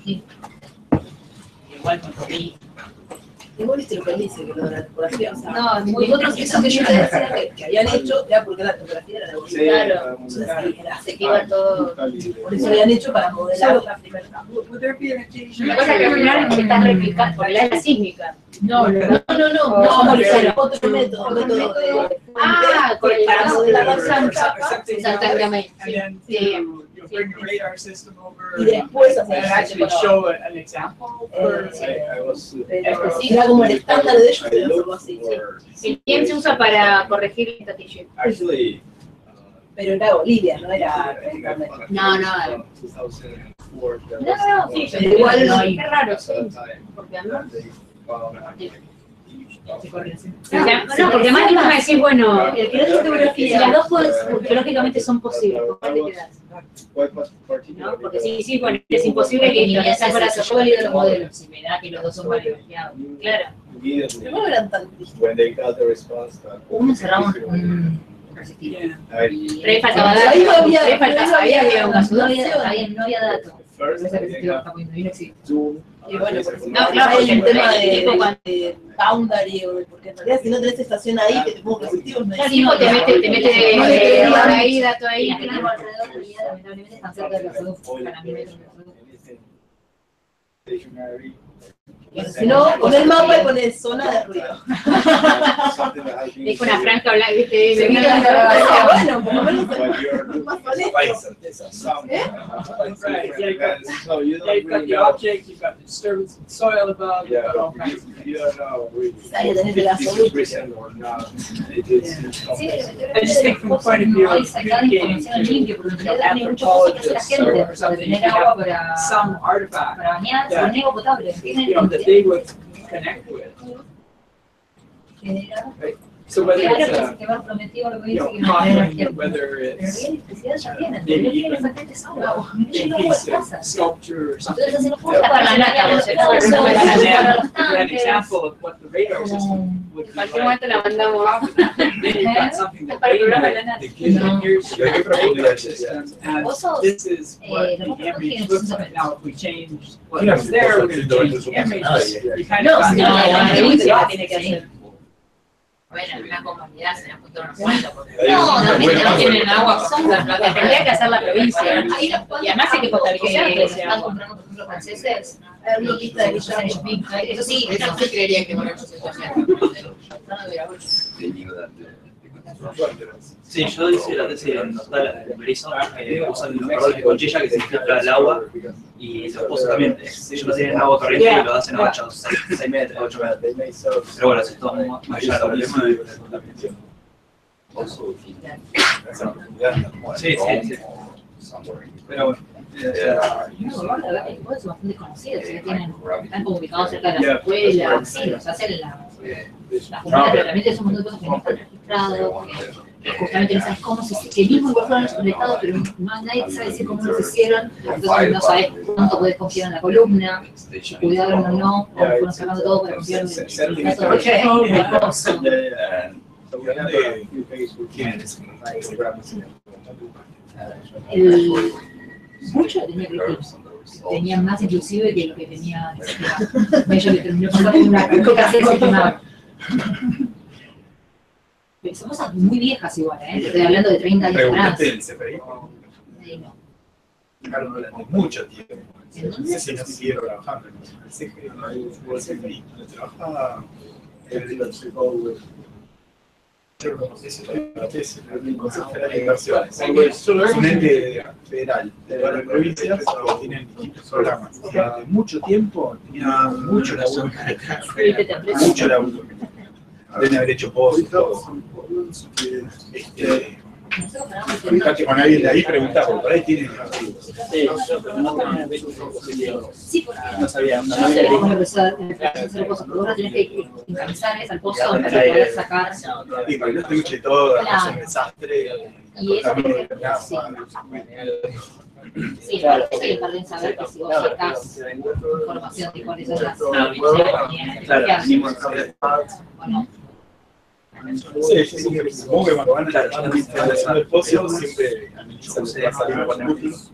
Sí. Igual con Igual viste lo que él dice, que lo de la topografía, o sea, No, nosotros eso que yo te decía que habían hecho era porque la topografía era de Bolivia. Claro. Entonces sí, era Se iba todo. por eso habían hecho para modelar la primera etapa. La cosa que al final estás replicando, porque la es la sísmica. No, otro método de Ah, con el para modelar la exactamente. Sí. You bring the radar system over. y después And hacer actually show an example. pero era como el estándar de ellos, pero algo así. ¿Y quién se usa para corregir el statistic? Actually, Pero era Bolivia, no era. No, no. No, sí, pero igual no. qué raro, sí. Porque además. No, porque además te vas a decir, bueno, el que no tiene fotografía, las dos cosas geológicamente son posibles. ¿Cuál te quedas? ¿No? Porque sí, bueno, es imposible que los dos brazos, yo valido los modelos, si me da que los dos son válidos. Claro. Pero no eran tan distintos. Uno cerramos un resistido. Pero ahí faltaba datos. Ahí no había- Ahí había una No había datos. Ese resistido está muy bien, existe. Y bueno, por eso No, hay claro, el porque tema el tipo cuando- de boundary, porque en realidad si no tenés estación ahí, que te pongo resistivos, no El hay. tipo te mete No le dato ahí, dato ahí. Y las que tenemos alrededor del día, lamentablemente están cerca de los productos, para mí metros de productos. Si no, con el mapa y pones zona de ruido. Es una franja blanca, viste, Se me mira mira la la cabeza, bueno, por lo menos más honesto. Yeah, you've got the object, you've got the disturbance in the soil above, you've got all kinds of things. Ahí tenés el absoluto. Sí, I just think from the point of view hay of sacar información limpia, porque en realidad tiene muchas cosas que hace la gente, para tener agua para some artifact, bañarse, con agua potable. you know, that they would connect with. So whether Claro it's que se quedó prometido lo que dice que no va a haber tiempo. whether Pero it's bien, electricidad ya tienen, maybe pero tienen even exactamente esa hora. a Yo no hago piece las of casas. sculpture or something. Entonces, no puedo para la nata, And para then los an tanques. example of what the radar system would En be cualquier like. momento la mandamos. Then you've got something that Para el radar, programa de la nata. here's Yo hay que your radar profundizar. system, and Osos, this is what lo the más image próximo looks es like. Now, if we change what Mira, was there, we're going to change the image. You kind of no, got si no, la it. entrevista tiene que hacer. Bueno, en una comunidad se nos juntó unos cuantos. No, No tienen agua, Son las que tendría que hacer la provincia. Ahí los Y además hay que potabilizar ese están agua. comprando, por ejemplo, franceses. Hay una lista de Ellos mismos, eso sí, Eso sí creería que con esa situación. Sí, yo hice la tesis en Nostal de Berizo, usan los cordones de conchilla que se filtra el agua y los pozos también. Ellos lo tienen en agua corriente y lo hacen a 6 metros, 8 metros. Pero bueno, eso es todo más allá de Sí, sí, sí. Pero bueno. No, la verdad que son bastante conocidos, que están ubicados cerca de las escuelas, sí, los hacen las comunidades, pero realmente son un montón de cosas que no están registrados, que justamente no sabes cómo se hicieron, que mismo igual fueron recolectados, pero nadie sabe decir cómo los hicieron, entonces no sabes cuánto puedes confiar en la columna, si cuidaron o no, o fueron sacando todo para confiar en el dato mucho tenía tenía más inclusive que lo que tenía Bello, que terminó pasando una coca seca quemada. Pero son cosas muy viejas igual, estoy hablando de 30 años atrás. Preguntaste del CFRI. No. Claro, durante mucho tiempo. No sé si no siguieron trabajando en el CFRI. Trabaja el Consejo Federal de Inversiones. Es un ente federal de todas las provincias que tienen distintos programas. Durante mucho tiempo tenía mucho laburo. Mucho laburo. Deben haber hecho posts, todo. Fíjate con alguien de ahí, pregunta, porque por ahí tiene. Sí, porque No sabía. yo no sé cómo empezar a hacer cosas, pero vos tenés que encabezar al pozo para poder sacar. Y para que no escuche todo, es un desastre. Y eso sí, claro, sí, también saber que si vos sacás información de cuáles son las o no. Sí, supongo que cuando van a el pozo siempre analizan los útiles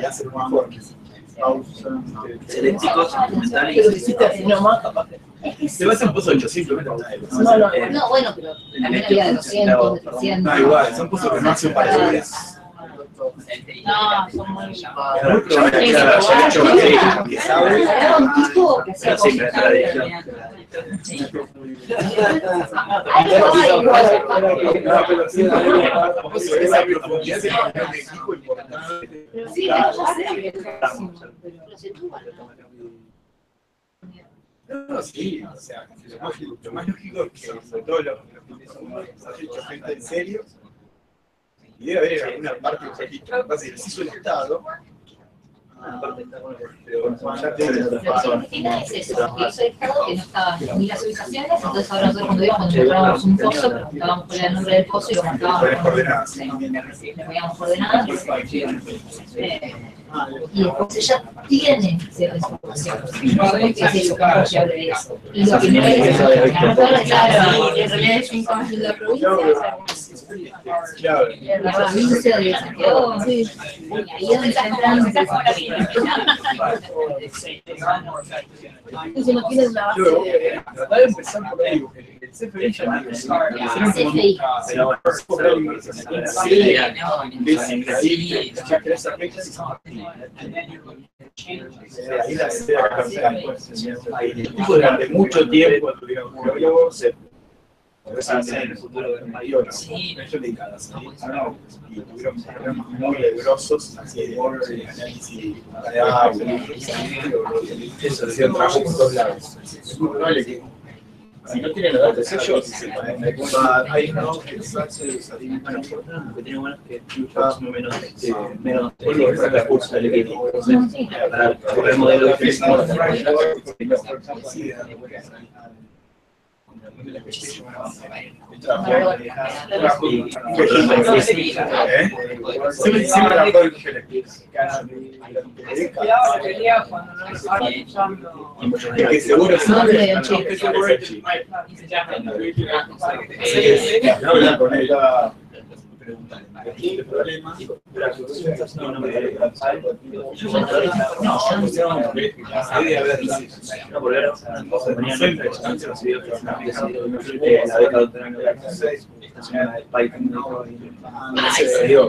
y hacen un informe. Eléctricos, Te vas a un pozo de 800 metros. No, bueno, pero también había de 200, de 300. No, igual, son pozos que no hacen para días. No, son muy... Muy probable que sabe. Era un tipo que hacía No, pero sí, esa profundidad se pone un equipo importante. Sí, ya sé, pero se tuvo, No, sí, o sea, lo más lógico es que sobre todo los que has hecho gente en serio, y debe haber alguna parte un poquito, lo que pasa es que se hizo el Estado, pero ya te lo que significa es eso, que hizo el Estado que no estaban ni las ubicaciones, entonces ahora nosotros cuando íbamos encontrábamos un pozo, preguntábamos cuál era el nombre del pozo y lo marcábamos las coordenadas. le poníamos coordenadas. Y después ella tiene cierta información, que es eso, confiable de eso. Y lo que no es claro, en realidad es un conjunto de la provincia, la provincia de Santiago, y ahí es donde está entrando Entonces no tienes la base de... Tratar de empezar por ahí, porque el CFRI ya no es CFI. ya querés hacer fechas durante mucho tiempo tuvieron geólogos en el futuro de mayores, ellos dedicados y tuvieron programas muy grosos así de análisis de agua, eso hacían trabajo por todos lados. Es muy probable que si no tienen los datos ellos, hay unos que tienen buenos que más o menos recursos del equipo para correr modelos de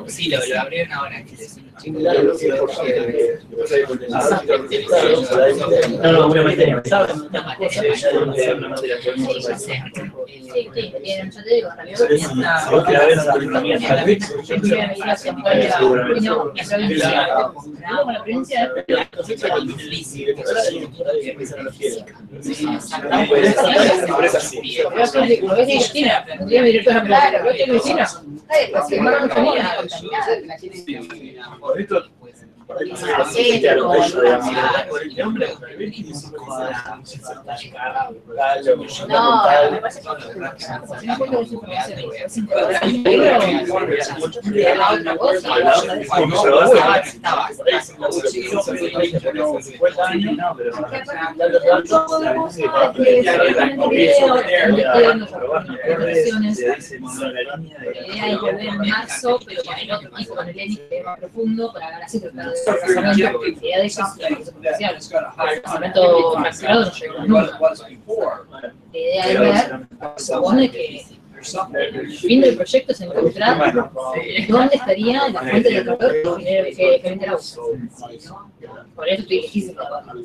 Sí, lo abrieron ahora. No, una materia. Profundo para hablar así, tratar de desarrollar la actividad de ellos y los potenciales. El pensamiento fraccionado no llegó nunca. La idea es ver, supone que el fin del proyecto es encontrar dónde estaría la fuente de calor que vende la usa. Por eso estoy difícil trabajar.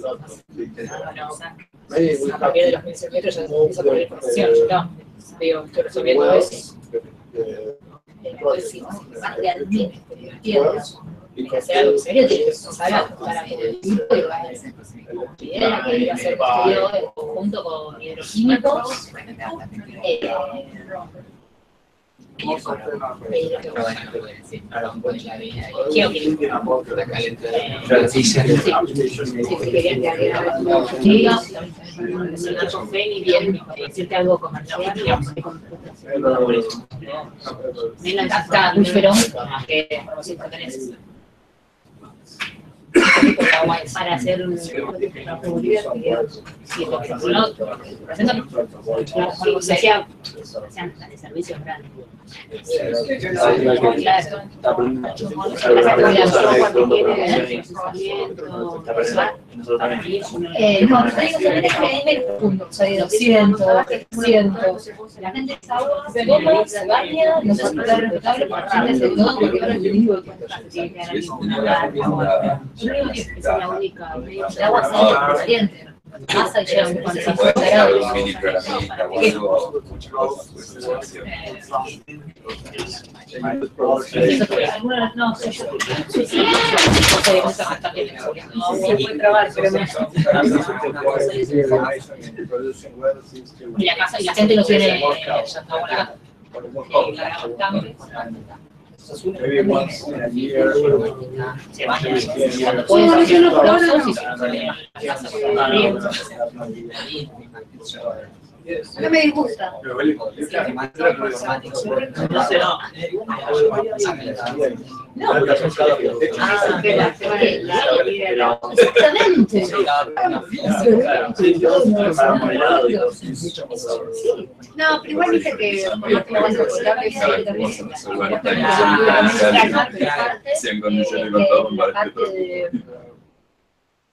A partir de los 1000 metros ya empieza a poner información. Yo no, digo, estoy resolviendo eso. Entonces, si más realmente te diviertiendo, y hacer algo serio, tienes que para ver el equipo y va a ser. La idea era que iba a ser estudio en conjunto con hidroquímicos, decirte algo comercial, menos acuífero que pertenece. Para hacer una publicidad si sean de servicios grandes. No, 200, 300. La gente toma, se baña, no se puede respetable para hacerse todo porque ahora el turismo tiene que dar ninguna. Es la única. El agua caliente. Pasa y llega a 50 grados. No, sé yo. Puede trabar, pero y la gente no tiene Maybe once in a year. No me disgusta. Exactamente. No, pero igual dice que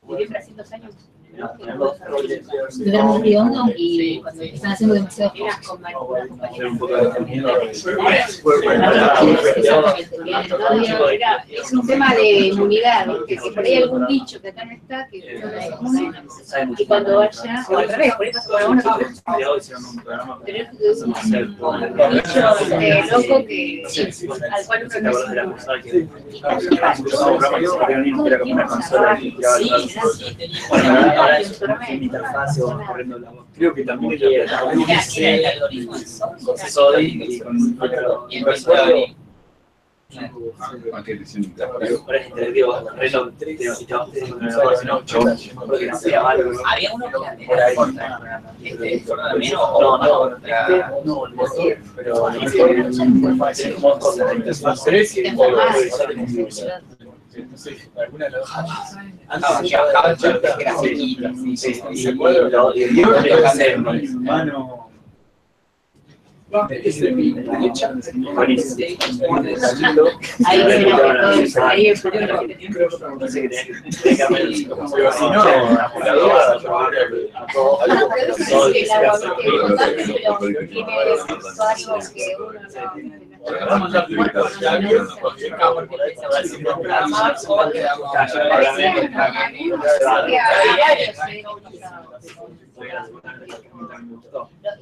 viví 300 años. Tuvieron un riondo y cuando están haciendo demasiado es un tema de inmunidad, que si por ahí hay algún bicho que acá no está, que no es inmune, y cuando vaya, otra vez, por ahí pasa por alguna cosa. Pero es un bicho loco que, al cual uno no mi interfaz va corriendo la voz. Creo que también soy y con Ahora es interactivo, reloj, y te vas porque no sea malo. Había uno que era corta. No, el motor, pero entonces, alguna de las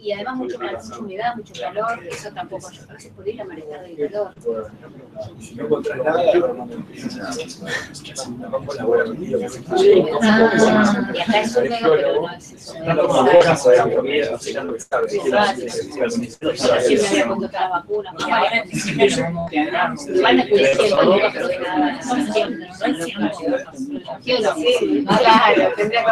Y además mucha humedad, mucho calor, eso tampoco ayuda. Gracias por ir a manejar del calor. Si no encontrás nada, Y acá es húmedo, pero no es eso. Siempre había cuando está la vacuna. Van a cuidar pero de nada. Claro, tendría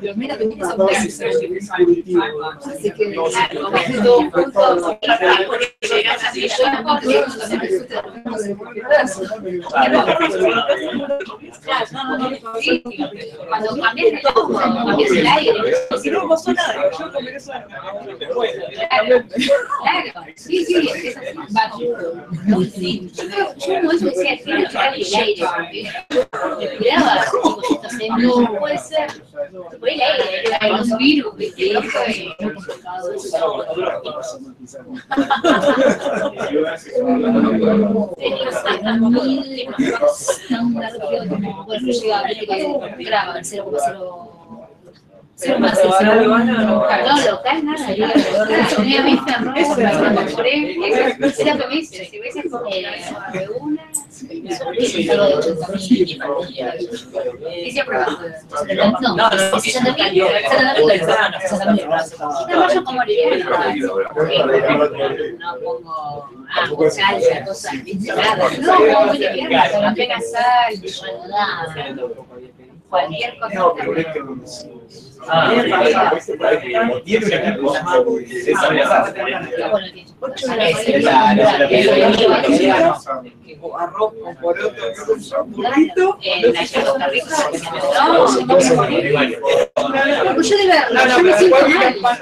los menos pequeños son grandes. Así que, cuando cambias el aire, Si no pasó nada, yo comeré eso. claro, sí, yo no eso decía, tiene que cambiar el aire, porque cuidaba, no puede ser, fue el aire, hay los virus, ¿viste? No fue complicado eso. Bueno, yo llegaba a ver que graba el 0,0. No, local nada, tenía mi ferro, era que me dice, si ves de una, algo de 80.000, y se aprueba. No, 60.000, yo como no pongo salsa, cosas, nada, no, apenas sal, cualquier cosa. Arroz con poroto, Yo de verlo, yo me siento mal.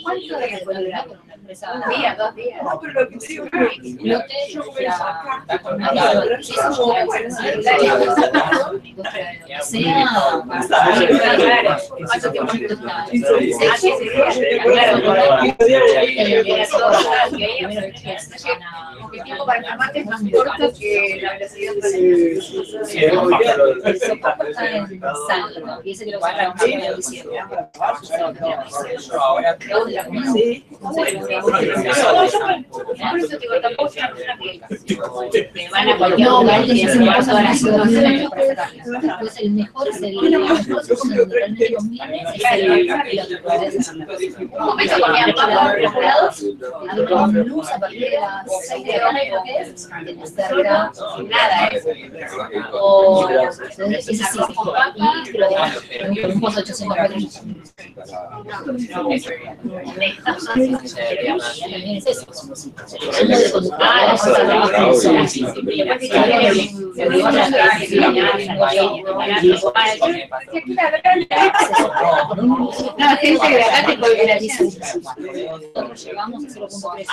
¿Cuánto de responsabilidad con una empresa? 2 días. No, pero lo que te digo es que yo comer eso acá. El tiempo para llamarte es más corto que la velocidad para y ese que lo va a trabajar diciendo. Por eso digo, tampoco es una persona que van a cualquier lugar y que hacen una cosa para hacer entonces el mejor sería el mejor donde realmente conviene es el un momento comían papas preparados con luz a partir de las 6 de la tarde, creo que es cerca, nada, o ese sí, con papa, pero con un pozo 800 metros. También es eso. No, gente de acá te puede ver aquí. Nosotros llegamos a 0.3.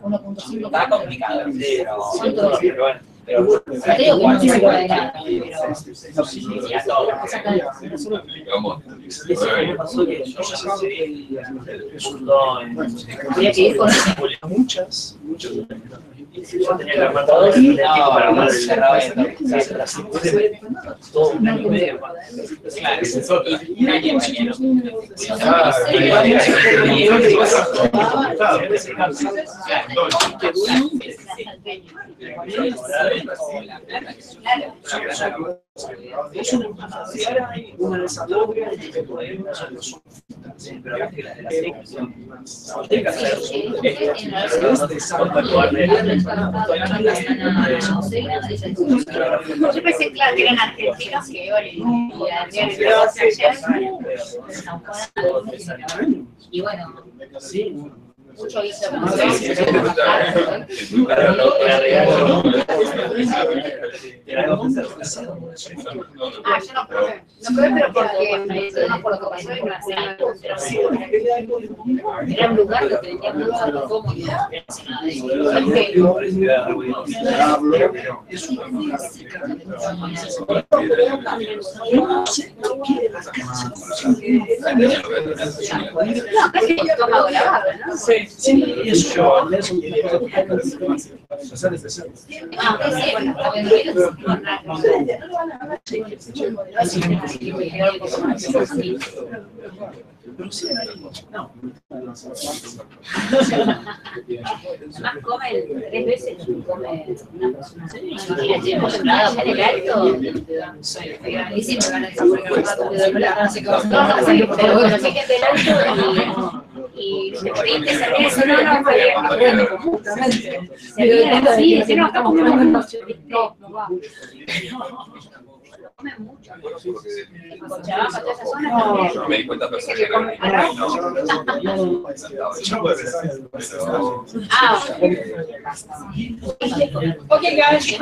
1.5. Está complicado. Te digo que no se acuerda de nada, pero Ya todo. Me pasó que yo habría que ir con Muchas. yo tenía la cuenta para armar el cerrado todo un año y medio. Claro, y un año y medio. Yo pensé, claro, que eran argentinos que y bueno, mucho hizo. Ah, yo no probé. No probé, pero porque no me acuerdo cómo pasó y no hace años. Era un lugar que tenía mucho cómodo. No, casi el estómago lavado, ¿no? Sí, eso Ah, sí, bueno, Además comen 3 veces lo que come una persona. Imagínate, hemos hablado con el alto. Y sí, me van a decir porque no sé qué va a hacer. Pero bueno, sí que es del alto y Oriente se ríe, eso no, justamente. Se ríe así, dice, no, estamos comiendo noche. No, no va. Come mucho. Cochabamba, toda esa zona también. No me di cuenta, pero Dice que come Okay, guys,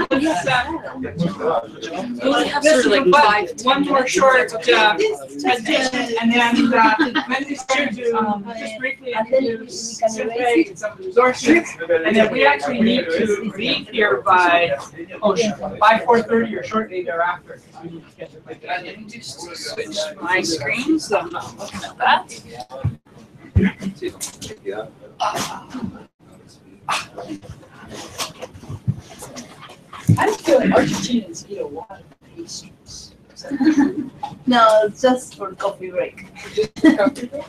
we'll have sort of like one more short presentation, and then Wendy's going to just briefly introduce Synthwave and some of the resources, and then we actually need to leave here by 4:30 or shortly thereafter. I didn't just switch my screen, so I'm not looking at that. I just feel like Argentinians eat a lot of pastries. No, just for coffee break. Just coffee break?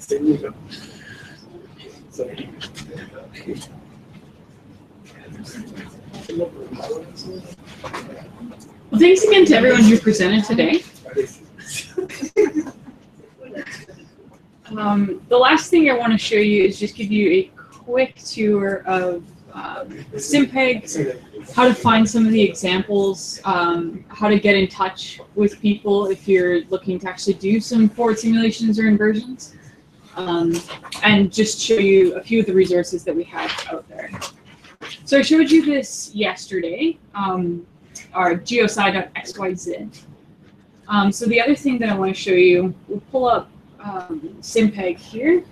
Seguro. Sorry. Well, thanks again to everyone who presented today. The last thing I want to show you is just give you a quick tour of SimPeg, how to find some of the examples, how to get in touch with people if you're looking to actually do some forward simulations or inversions, and just show you a few of the resources that we have out there. So I showed you this yesterday, our GeoSci.xyz. So the other thing that I want to show you, we'll pull up SimPeg here.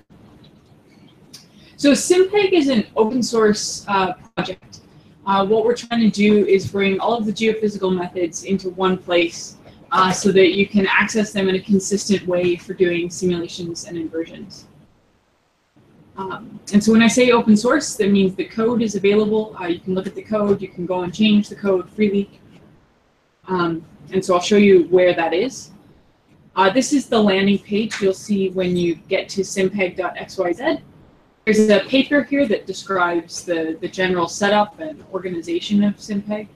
So SimPeg is an open source project. What we're trying to do is bring all of the geophysical methods into one place so that you can access them in a consistent way for doing simulations and inversions. And so when I say open source, that means the code is available. You can look at the code, you can go and change the code freely. And so I'll show you where that is. This is the landing page you'll see when you get to simpeg.xyz. There's a paper here that describes the general setup and organization of SimPeg.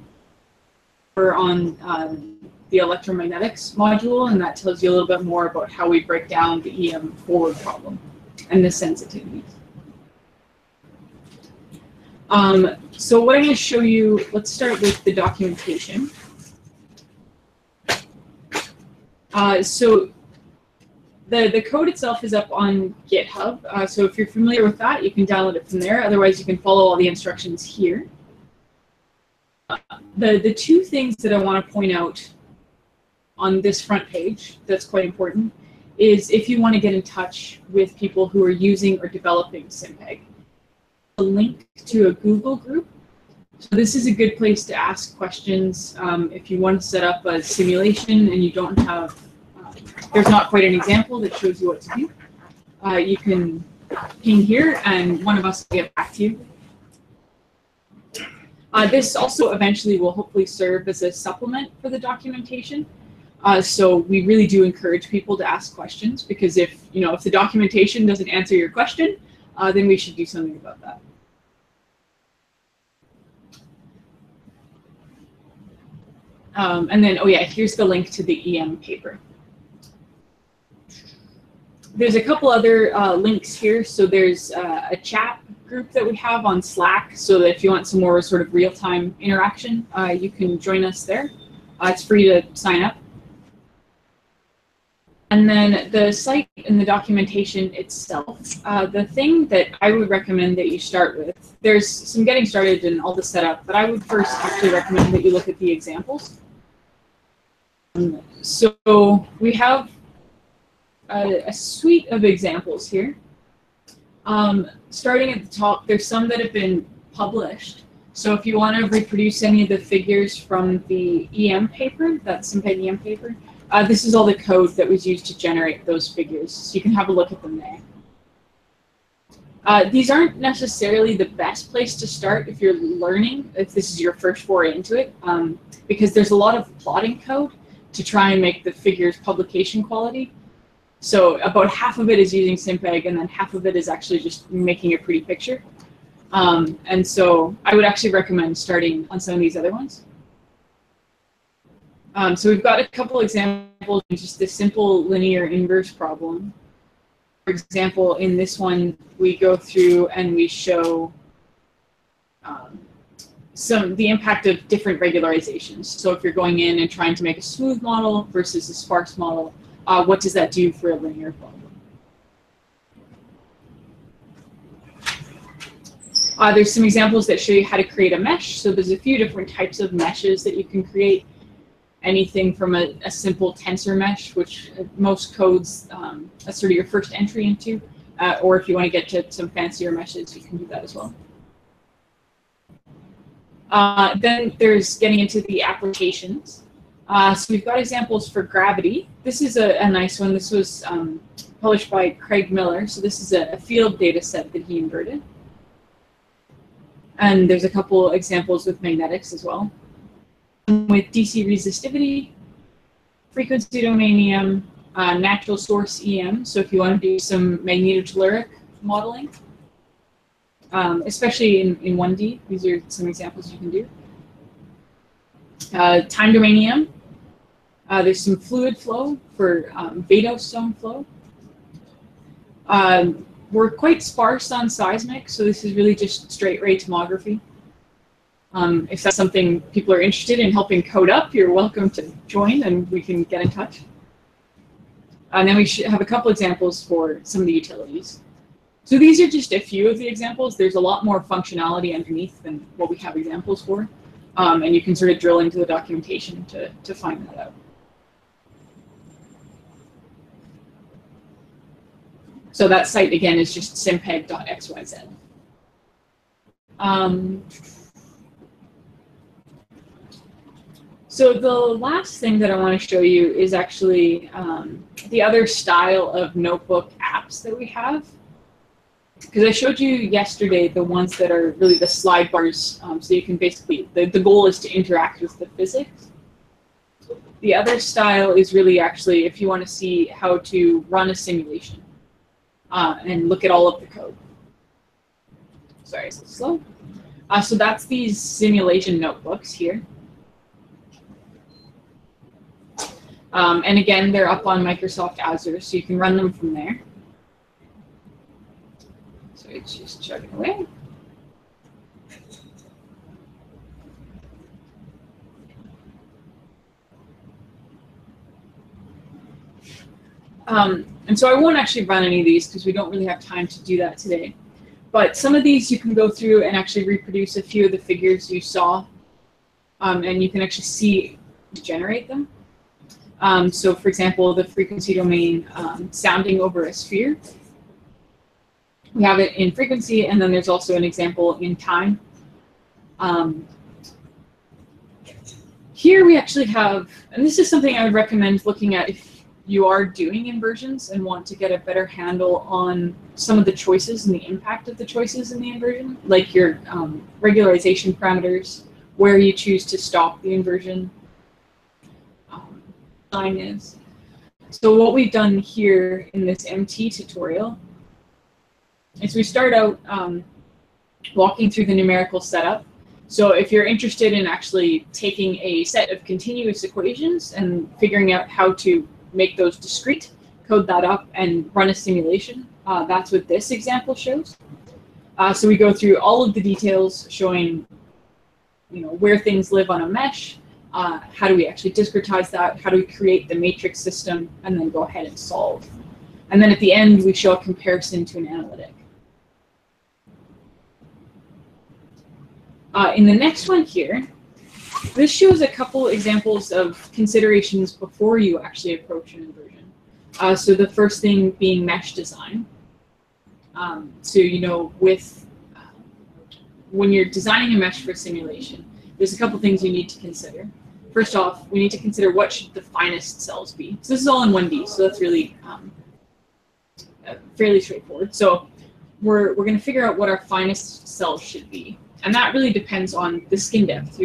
We're on the electromagnetics module, and that tells you a little bit more about how we break down the EM forward problem and the sensitivities. So what I'm going to show you, let's start with the documentation. So the code itself is up on GitHub. So if you're familiar with that, you can download it from there. Otherwise, you can follow all the instructions here. The two things that I want to point out on this front page that's quite important is if you want to get in touch with people who are using or developing SimPeg. A link to a Google group. So this is a good place to ask questions if you want to set up a simulation and you don't have, there's not quite an example that shows you what to do. You can ping here and one of us will get back to you. This also eventually will hopefully serve as a supplement for the documentation. So we really do encourage people to ask questions because if the documentation doesn't answer your question, then we should do something about that. And then, oh yeah, here's the link to the EM paper. There's a couple other links here. So there's a chat group that we have on Slack, so that if you want some more sort of real-time interaction, you can join us there. It's free to sign up. And then the site and the documentation itself, the thing that I would recommend that you start with, there's some getting started and all the setup, but I would first actually recommend that you look at the examples. So we have a suite of examples here. Starting at the top, there's some that have been published. So if you want to reproduce any of the figures from the EM paper, that SimPeg EM paper, this is all the code that was used to generate those figures, so you can have a look at them there. These aren't necessarily the best place to start if you're learning, if this is your first foray into it, because there's a lot of plotting code to try and make the figures publication quality. So about half of it is using SimPeg, and then half of it is actually just making a pretty picture. And so I would actually recommend starting on some of these other ones. So we've got a couple examples of just this simple linear inverse problem. For example, in this one, we go through and we show the impact of different regularizations. So if you're going in and trying to make a smooth model versus a sparse model, what does that do for a linear problem? There's some examples that show you how to create a mesh. So there's a few different types of meshes that you can create. Anything from a simple tensor mesh, which most codes, that's sort of your first entry into, or if you want to get to some fancier meshes, you can do that as well. Then there's getting into the applications. So we've got examples for gravity. This is a nice one. This was published by Craig Miller. So this is a field data set that he inverted. And there's a couple examples with magnetics as well. With DC resistivity, frequency domain EM, natural source EM, so if you want to do some magnetotelluric modeling, especially in 1D, these are some examples you can do. Time domain EM, there's some fluid flow for Buenos zone flow. We're quite sparse on seismic, so this is really just straight ray tomography. If that's something people are interested in helping code up, you're welcome to join and we can get in touch. And then we should have a couple examples for some of the utilities. So these are just a few of the examples. There's a lot more functionality underneath than what we have examples for. And you can sort of drill into the documentation to find that out. So that site, again, is just simpeg.xyz. So the last thing that I want to show you is actually the other style of notebook apps that we have. Because I showed you yesterday the ones that are really the slide bars, so you can basically, the goal is to interact with the physics. The other style is really actually if you want to see how to run a simulation and look at all of the code. Sorry, it's a little slow. So that's these simulation notebooks here. And again, they're up on Microsoft Azure, so you can run them from there. So it's just chugging away. And so I won't actually run any of these because we don't really have time to do that today. But some of these you can go through and actually reproduce a few of the figures you saw, and you can actually see generate them. So for example, the frequency domain sounding over a sphere. We have it in frequency, and then there's also an example in time. Here we actually have, and this is something I would recommend looking at if you are doing inversions and want to get a better handle on some of the choices and the impact of the choices in the inversion, like your regularization parameters, where you choose to stop the inversion. Is. So what we've done here in this MT tutorial is we start out walking through the numerical setup. So if you're interested in actually taking a set of continuous equations and figuring out how to make those discrete, code that up, and run a simulation, that's what this example shows. So we go through all of the details showing, where things live on a mesh, how do we actually discretize that, how do we create the matrix system, and then go ahead and solve. And then at the end, we show a comparison to an analytic. In the next one here, this shows a couple examples of considerations before you actually approach an inversion. So the first thing being mesh design. So, when you're designing a mesh for simulation, there's a couple things you need to consider. First off, we need to consider what should the finest cells be. So this is all in 1D, so that's really fairly straightforward. So we're going to figure out what our finest cells should be. And that really depends on the skin depth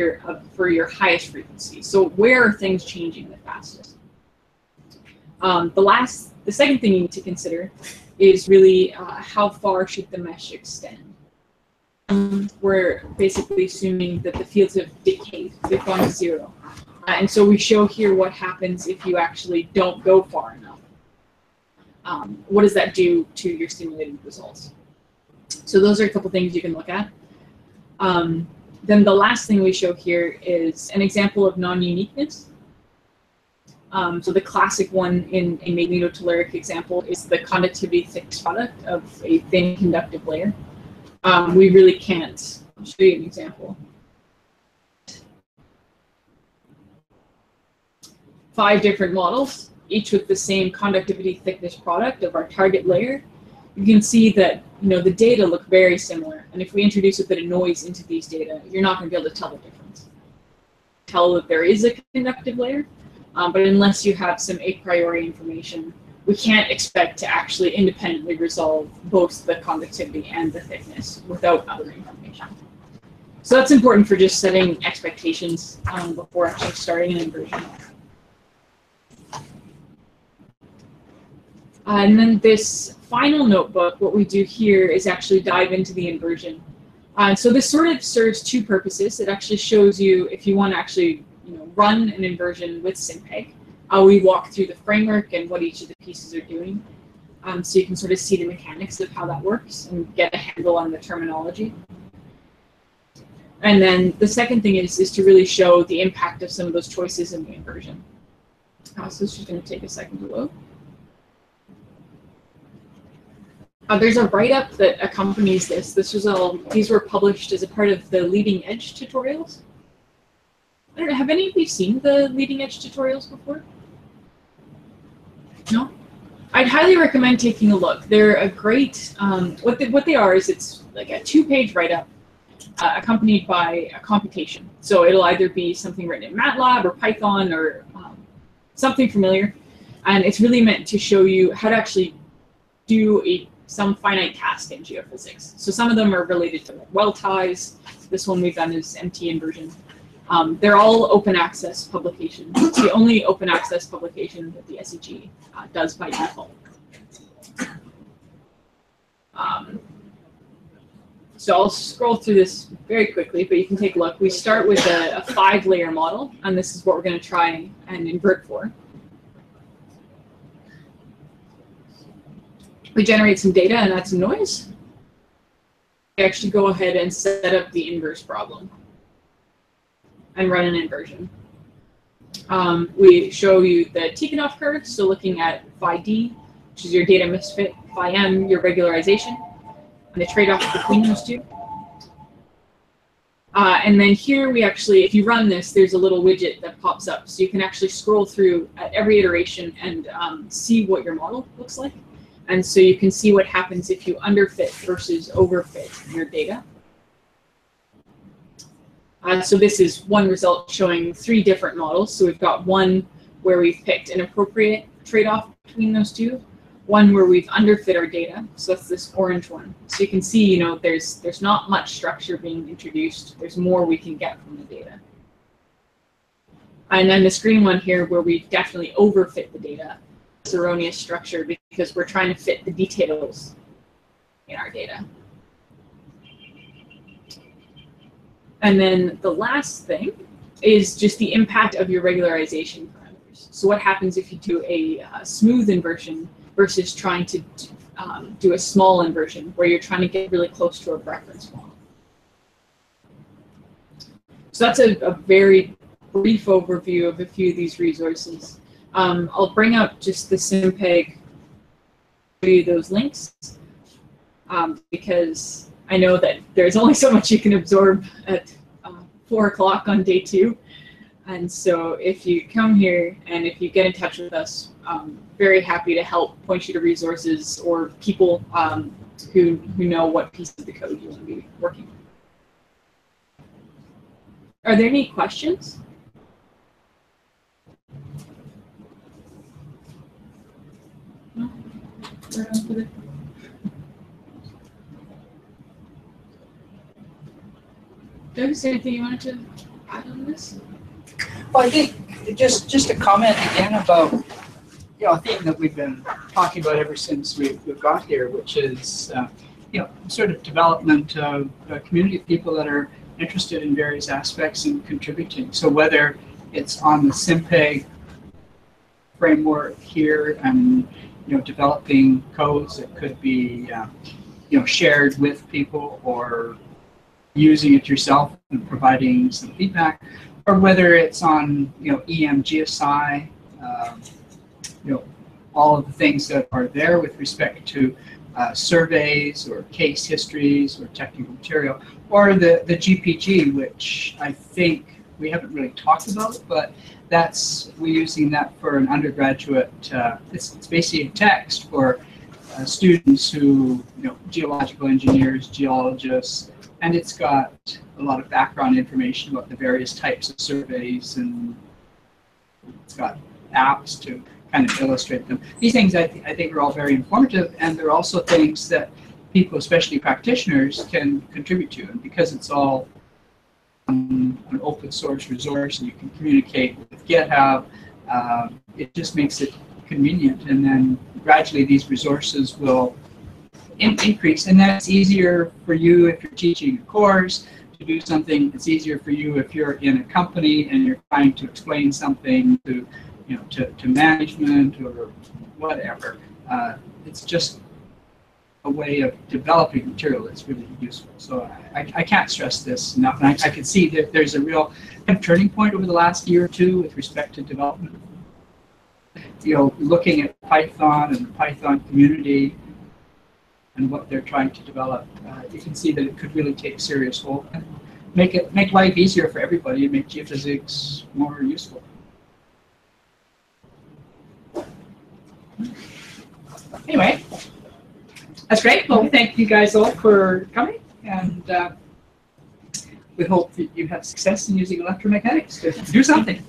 for your highest frequency. So where are things changing the fastest? The second thing you need to consider is really how far should the mesh extend. We're basically assuming that the fields have decayed, they've gone to zero. And so we show here what happens if you actually don't go far enough. What does that do to your simulated results? So those are a couple things you can look at. Then the last thing we show here is an example of non-uniqueness. So the classic one in a magnetotelluric example is the conductivity thickness product of a thin conductive layer. We really can't. I'll show you an example. 5 different models, each with the same conductivity thickness product of our target layer. You can see that the data look very similar, and if we introduce a bit of noise into these data, you're not going to be able to tell the difference. Tell that there is a conductive layer, but unless you have some a priori information, we can't expect to actually independently resolve both the conductivity and the thickness without other information. So that's important for just setting expectations before actually starting an inversion. And then this final notebook, what we do here is actually dive into the inversion. So this sort of serves two purposes. It actually shows you if you want to actually run an inversion with SymPeg. We walk through the framework and what each of the pieces are doing. So you can sort of see the mechanics of how that works and get a handle on the terminology. And then the second thing is to really show the impact of some of those choices in the inversion. So it's just going to take a second to load. There's a write-up that accompanies this. These were published as a part of the leading edge tutorials. I don't know, have any of you seen the leading edge tutorials before? No? I'd highly recommend taking a look. They're a great, what they are is it's like a 2-page write-up accompanied by a computation. So it'll either be something written in MATLAB or Python or something familiar. And it's really meant to show you how to actually do some finite task in geophysics. So some of them are related to well ties. This one we've done is MT inversion. They're all open access publications. It's the only open access publication that the SEG does by default. So I'll scroll through this very quickly, but you can take a look. We start with a 5-layer model, and this is what we're going to try and invert for. We generate some data and add some noise. We actually go ahead and set up the inverse problem and run an inversion. We show you the Tikhonov curve, so looking at phi d, which is your data misfit, phi m, your regularization, and the trade-off between those two. And then here we actually, if you run this, there's a little widget that pops up, so you can actually scroll through at every iteration and see what your model looks like. And so you can see what happens if you underfit versus overfit your data. So this is one result showing 3 different models. So we've got one where we've picked an appropriate trade-off between those two, one where we've underfit our data. So that's this orange one. So you can see, there's not much structure being introduced. There's more we can get from the data. And then this green one here where we definitely overfit the data. It's erroneous structure because we're trying to fit the details in our data. And then the last thing is just the impact of your regularization parameters. So what happens if you do a smooth inversion versus trying to do a small inversion where you're trying to get really close to a reference model. So that's a very brief overview of a few of these resources. I'll bring up just the SymPeg, show you those links, because I know that there's only so much you can absorb at 4 o'clock on day 2. And so if you come here and if you get in touch with us, very happy to help point you to resources or people who know what piece of the code you want to be working with. Are there any questions? No? We're on with it. Doug, is there anything you wanted to add on this? Well, I think just a comment again about a theme that we've been talking about ever since we've got here, which is sort of development of a community of people that are interested in various aspects and contributing. So whether it's on the SymPeg framework here and developing codes that could be shared with people, or using it yourself and providing some feedback, or whether it's on EM GeoSci, all of the things that are there with respect to surveys or case histories or technical material, or the GPG, which I think we haven't really talked about, but we're using that for an undergraduate. It's basically a text for students who, geological engineers, geologists, and it's got a lot of background information about the various types of surveys, and it's got apps to kind of illustrate them. These things I think are all very informative, and they're also things that people, especially practitioners, can contribute to. And because it's all an open source resource and you can communicate with GitHub, it just makes it convenient. And then gradually these resources will increase, and that's easier for you if you're teaching a course to do something. It's easier for you if you're in a company and you're trying to explain something to, to management or whatever. It's just a way of developing material that's really useful. So I can't stress this enough, and I can see that there's a real turning point over the last year or two with respect to development. Looking at Python and the Python community and what they're trying to develop, you can see that it could really take serious hold and make life easier for everybody and make geophysics more useful. Anyway, that's great. Well, we thank you guys all for coming, and we hope that you have success in using electromechanics to do something.